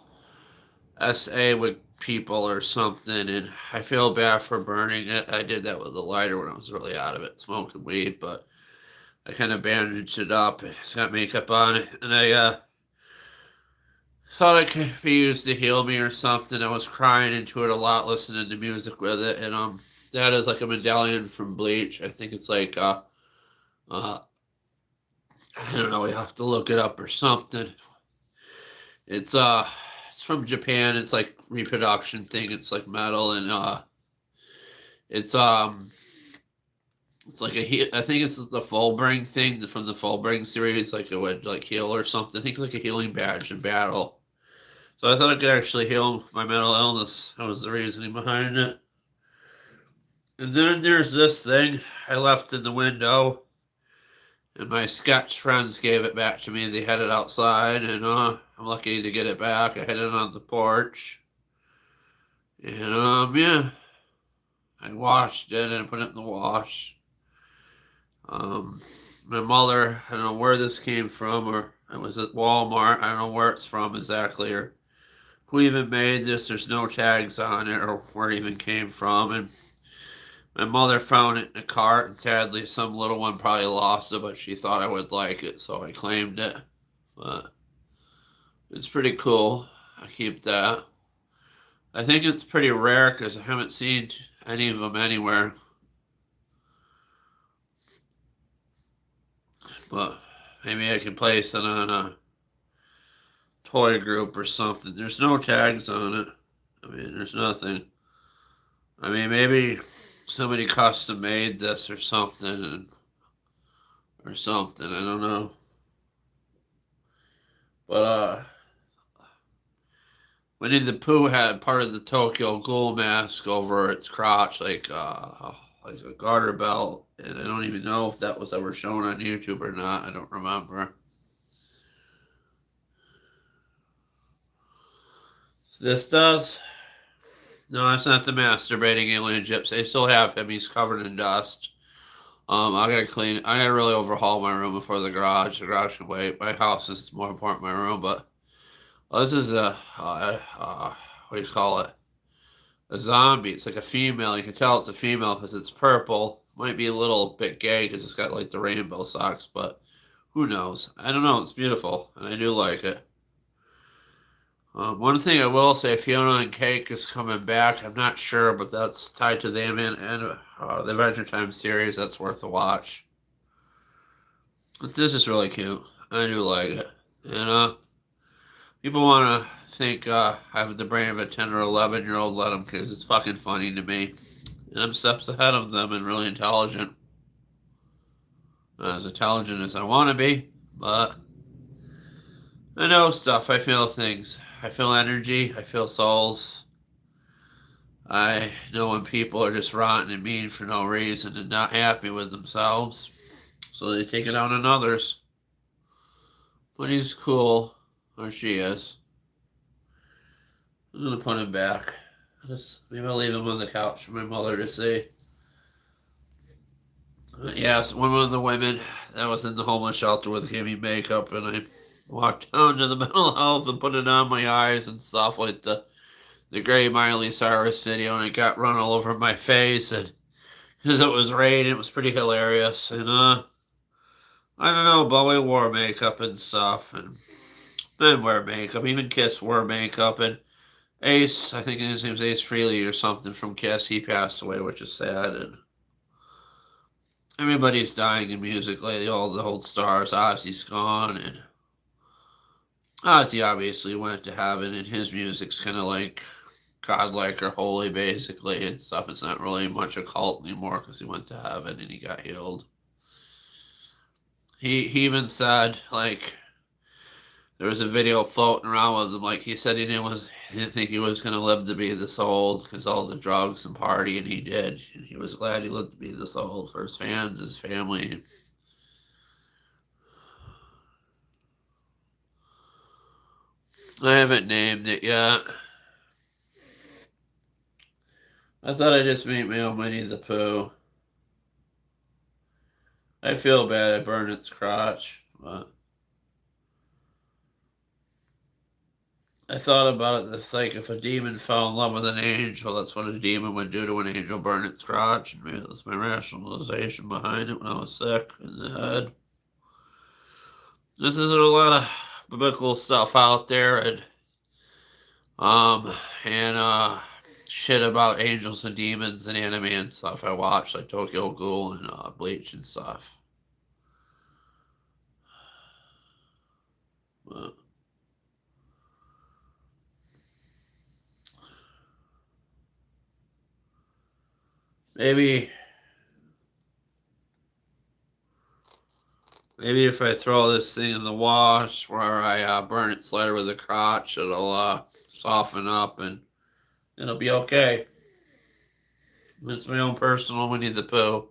SA with people or something, and I feel bad for burning it. I did that with a lighter when I was really out of it, smoking weed, but I kind of bandaged it up. It's got makeup on it, and I thought it could be used to heal me or something. I was crying into it a lot, listening to music with it, and that is like a medallion from Bleach. I think it's like I don't know. We have to look it up or something. It's from Japan. It's like reproduction thing. It's like metal, and it's it's like I think it's the Fullbring thing from the Fullbring series. Like it would like heal or something. I think it's like a healing badge in battle. So I thought it could actually heal my mental illness. That was the reasoning behind it. And then there's this thing I left in the window, and my sketch friends gave it back to me. They had it outside, and I'm lucky to get it back. I had it on the porch, and yeah, I washed it and put it in the wash. My mother, I don't know where this came from, or I was at Walmart. I don't know where it's from exactly, or who even made this. There's no tags on it, or where it even came from, and my mother found it in a cart, and sadly, some little one probably lost it, but she thought I would like it, so I claimed it. But it's pretty cool. I keep that. I think it's pretty rare because I haven't seen any of them anywhere. But maybe I can place it on a toy group or something. There's no tags on it. I mean, there's nothing. I mean, maybe somebody custom made this or something, or something. I don't know. But Winnie the Pooh had part of the Tokyo Ghoul mask over its crotch, like a garter belt, and I don't even know if that was ever shown on YouTube or not. I don't remember. This does. No, that's not the masturbating alien gyps. They still have him. He's covered in dust. I gotta clean. I gotta really overhaul my room before the garage. The garage can wait. My house is more important than my room, but this is a what do you call it? A zombie. It's like a female. You can tell it's a female because it's purple. Might be a little bit gay because it's got like the rainbow socks, but who knows? I don't know. It's beautiful, and I do like it. One thing I will say, Fiona and Cake is coming back. I'm not sure, but that's tied to the the Adventure Time series. That's worth a watch. But this is really cute. I do like it. And people want to think I have the brain of a 10 or 11-year-old. Let them, because it's fucking funny to me. And I'm steps ahead of them and really intelligent. Not as intelligent as I want to be, but I know stuff. I feel things. I feel energy. I feel souls. I know when people are just rotten and mean for no reason and not happy with themselves, so they take it out on others. But he's cool, or she is. I'm gonna put him back. Maybe I'll leave him on the couch for my mother to see. Yes, one of the women that was in the homeless shelter with gave me makeup, and I walked down to the mental health and put it on my eyes and stuff like the gray Miley Cyrus video, and it got run all over my face, and because it was rain, it was pretty hilarious. And I don't know, Bowie wore makeup and stuff, and men wear makeup. Even Kiss wore makeup, and Ace, I think his name's Ace Frehley or something from Kiss, he passed away, which is sad. And everybody's dying in music lately. All the old stars. Ozzy's gone, and Ozzy obviously went to heaven, and his music's kind of like godlike or holy, basically, and stuff. It's not really much a cult anymore because he went to heaven and he got healed. He even said, like, there was a video floating around with him, like he said he didn't think he was gonna live to be this old because all the drugs and party, and he did. And he was glad he lived to be this old for his fans, his family. I haven't named it yet. I thought I'd just make my own Winnie the Pooh. I feel bad I burned its crotch, but I thought about it. It's like if a demon fell in love with an angel, that's what a demon would do to an angel, burn its crotch. And maybe that's my rationalization behind it when I was sick in the head. This is a lot of biblical stuff out there, and um and shit about angels and demons and anime and stuff. I watched like Tokyo Ghoul and Bleach and stuff. But maybe if I throw this thing in the wash where I burn its letter with a crotch, it'll soften up and it'll be okay. It's my own personal Winnie the Pooh.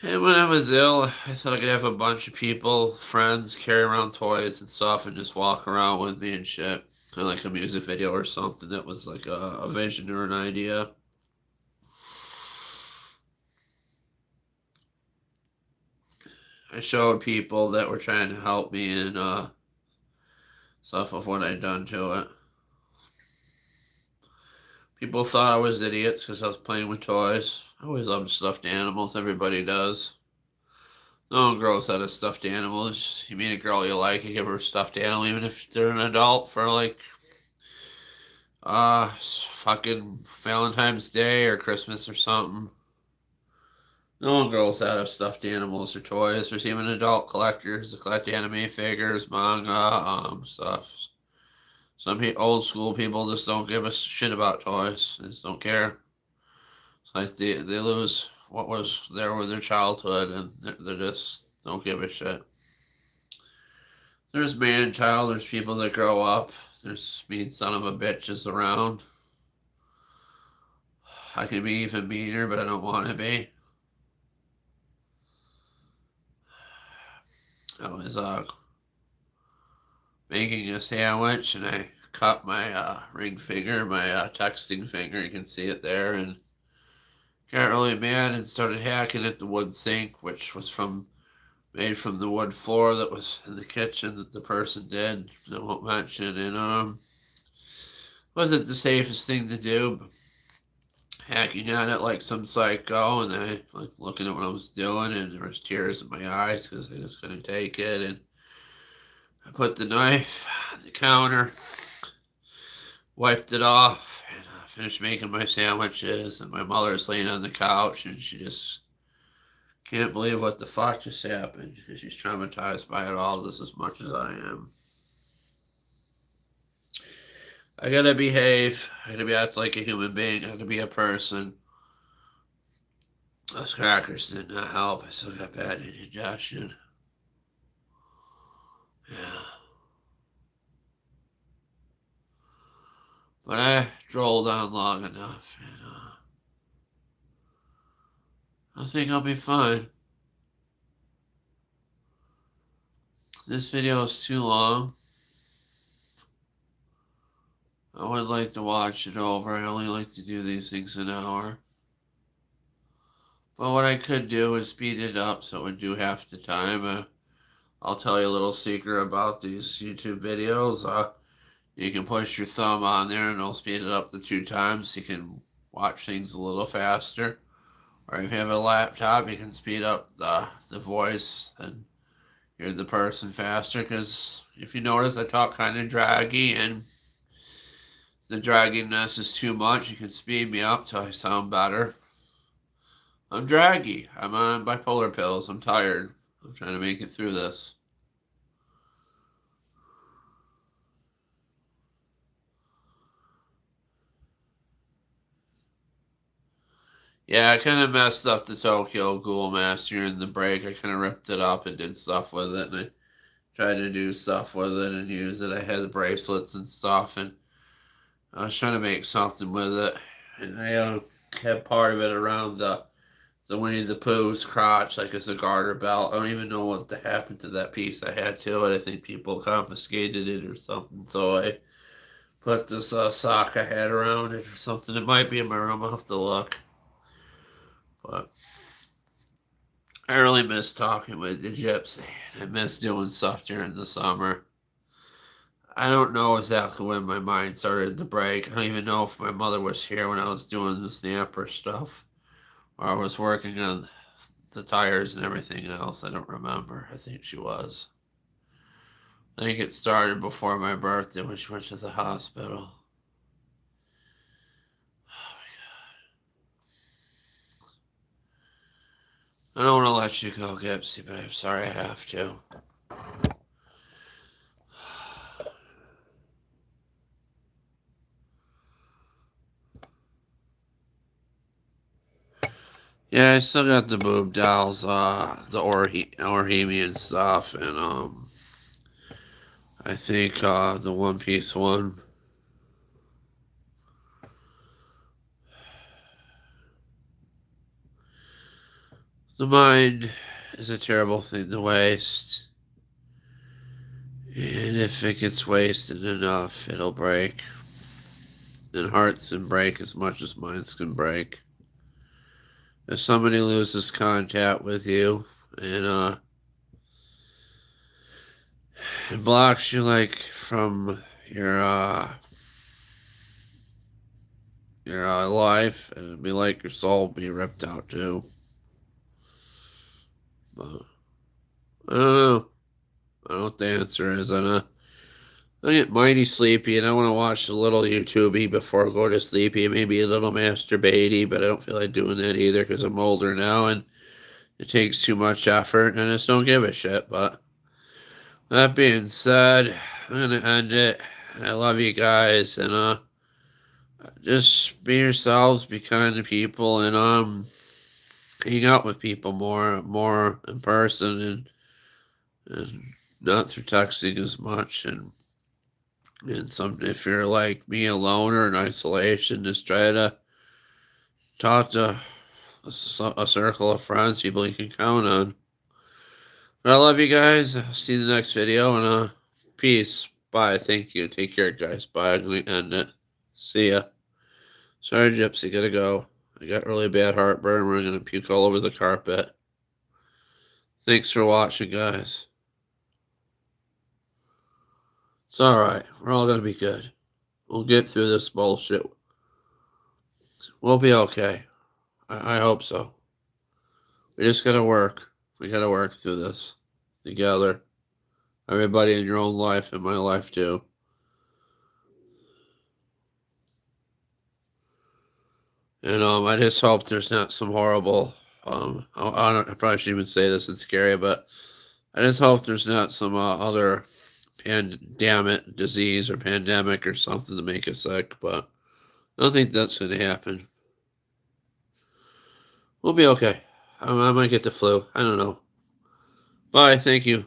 And when I was ill, I thought I could have a bunch of people, friends, carry around toys and stuff and just walk around with me and shit. Kind of like a music video or something that was like a vision or an idea. I showed people that were trying to help me and stuff of what I'd done to it. People thought I was idiots because I was playing with toys. I always loved stuffed animals. Everybody does. No one grows out of stuffed animals. You meet a girl you like, you give her a stuffed animal, even if they're an adult, for like fucking Valentine's Day or Christmas or something. No one grows out of stuffed animals or toys. There's even adult collectors that collect anime figures, manga, stuff. Some old school people just don't give a shit about toys. They just don't care. It's like they lose what was there with their childhood, and they just don't give a shit. There's man child. There's people that grow up. There's mean son of a bitches around. I can be even meaner, but I don't want to be. I was making a sandwich, and I cut my ring finger, my texting finger. You can see it there, and got really mad and started hacking at the wood sink, which was made from the wood floor that was in the kitchen that the person did. I won't mention, and wasn't the safest thing to do. But hacking at it like some psycho, and I like looking at what I was doing, and there was tears in my eyes because I just couldn't take it, and I put the knife on the counter, wiped it off, and finished making my sandwiches. And my mother's laying on the couch, and she just can't believe what the fuck just happened. She's traumatized by it all just as much as I am. I gotta behave. I gotta act like a human being. I gotta be a person. Those crackers did not help. I still got bad indigestion. Yeah. But I drolled on long enough, and I think I'll be fine. This video is too long. I would like to watch it over. I only like to do these things an hour. But what I could do is speed it up so it would do half the time. I'll tell you a little secret about these YouTube videos. You can push your thumb on there and it'll speed it up to 2 times. You can watch things a little faster. Or if you have a laptop, you can speed up the voice and hear the person faster. Because if you notice, I talk kind of draggy, and the dragginess is too much. You can speed me up till I sound better. I'm draggy. I'm on bipolar pills. I'm tired. I'm trying to make it through this. Yeah, I kind of messed up the Tokyo Ghoul Master in the break. I kind of ripped it up and did stuff with it, and I tried to do stuff with it and use it. I had the bracelets and stuff, and I was trying to make something with it. And I had part of it around the Winnie the Pooh's crotch, like as a garter belt. I don't even know what happened to that piece I had to it. I think people confiscated it or something. So I put this sock I had around it or something. It might be in my room. I'll have to look. But I really miss talking with the Gypsy. I miss doing stuff during the summer. I don't know exactly when my mind started to break. I don't even know if my mother was here when I was doing the snapper stuff. Or I was working on the tires and everything else. I don't remember. I think she was. I think it started before my birthday when she went to the hospital. I don't want to let you go, Gypsy, but I'm sorry I have to. Yeah, I still got the boob dolls, the Orhemian stuff, and I think the One Piece one. The mind is a terrible thing to waste. And if it gets wasted enough, it'll break. And hearts can break as much as minds can break. If somebody loses contact with you and it blocks you like from your life, and it'd be like your soul be ripped out too. But I don't know. I don't know what the answer is. I get mighty sleepy, and I want to watch a little YouTubey before I go to sleepy, maybe a little masturbatey, but I don't feel like doing that either because I'm older now, and it takes too much effort, and I just don't give a shit. But that being said, I'm gonna end it, and I love you guys, and just be yourselves, be kind to people, and hang out with people more in person, and not through texting as much, and if you're like me, alone or in isolation, just try to talk to a circle of friends, people you can count on. But I love you guys. See you in the next video, and peace. Bye. Thank you. Take care, guys. Bye. I'm gonna end it. See ya. Sorry, Gypsy. Gotta go. I got really bad heartburn. We're gonna puke all over the carpet. Thanks for watching, guys. It's alright. We're all gonna be good. We'll get through this bullshit. We'll be okay. I hope so. We just gotta work. We gotta work through this together. Everybody in your own life, in my life too. And I just hope there's not some horrible. I probably shouldn't even say this. It's scary, but I just hope there's not some other pandemic disease or pandemic or something to make us sick. But I don't think that's going to happen. We'll be okay. I might get the flu. I don't know. Bye. Thank you.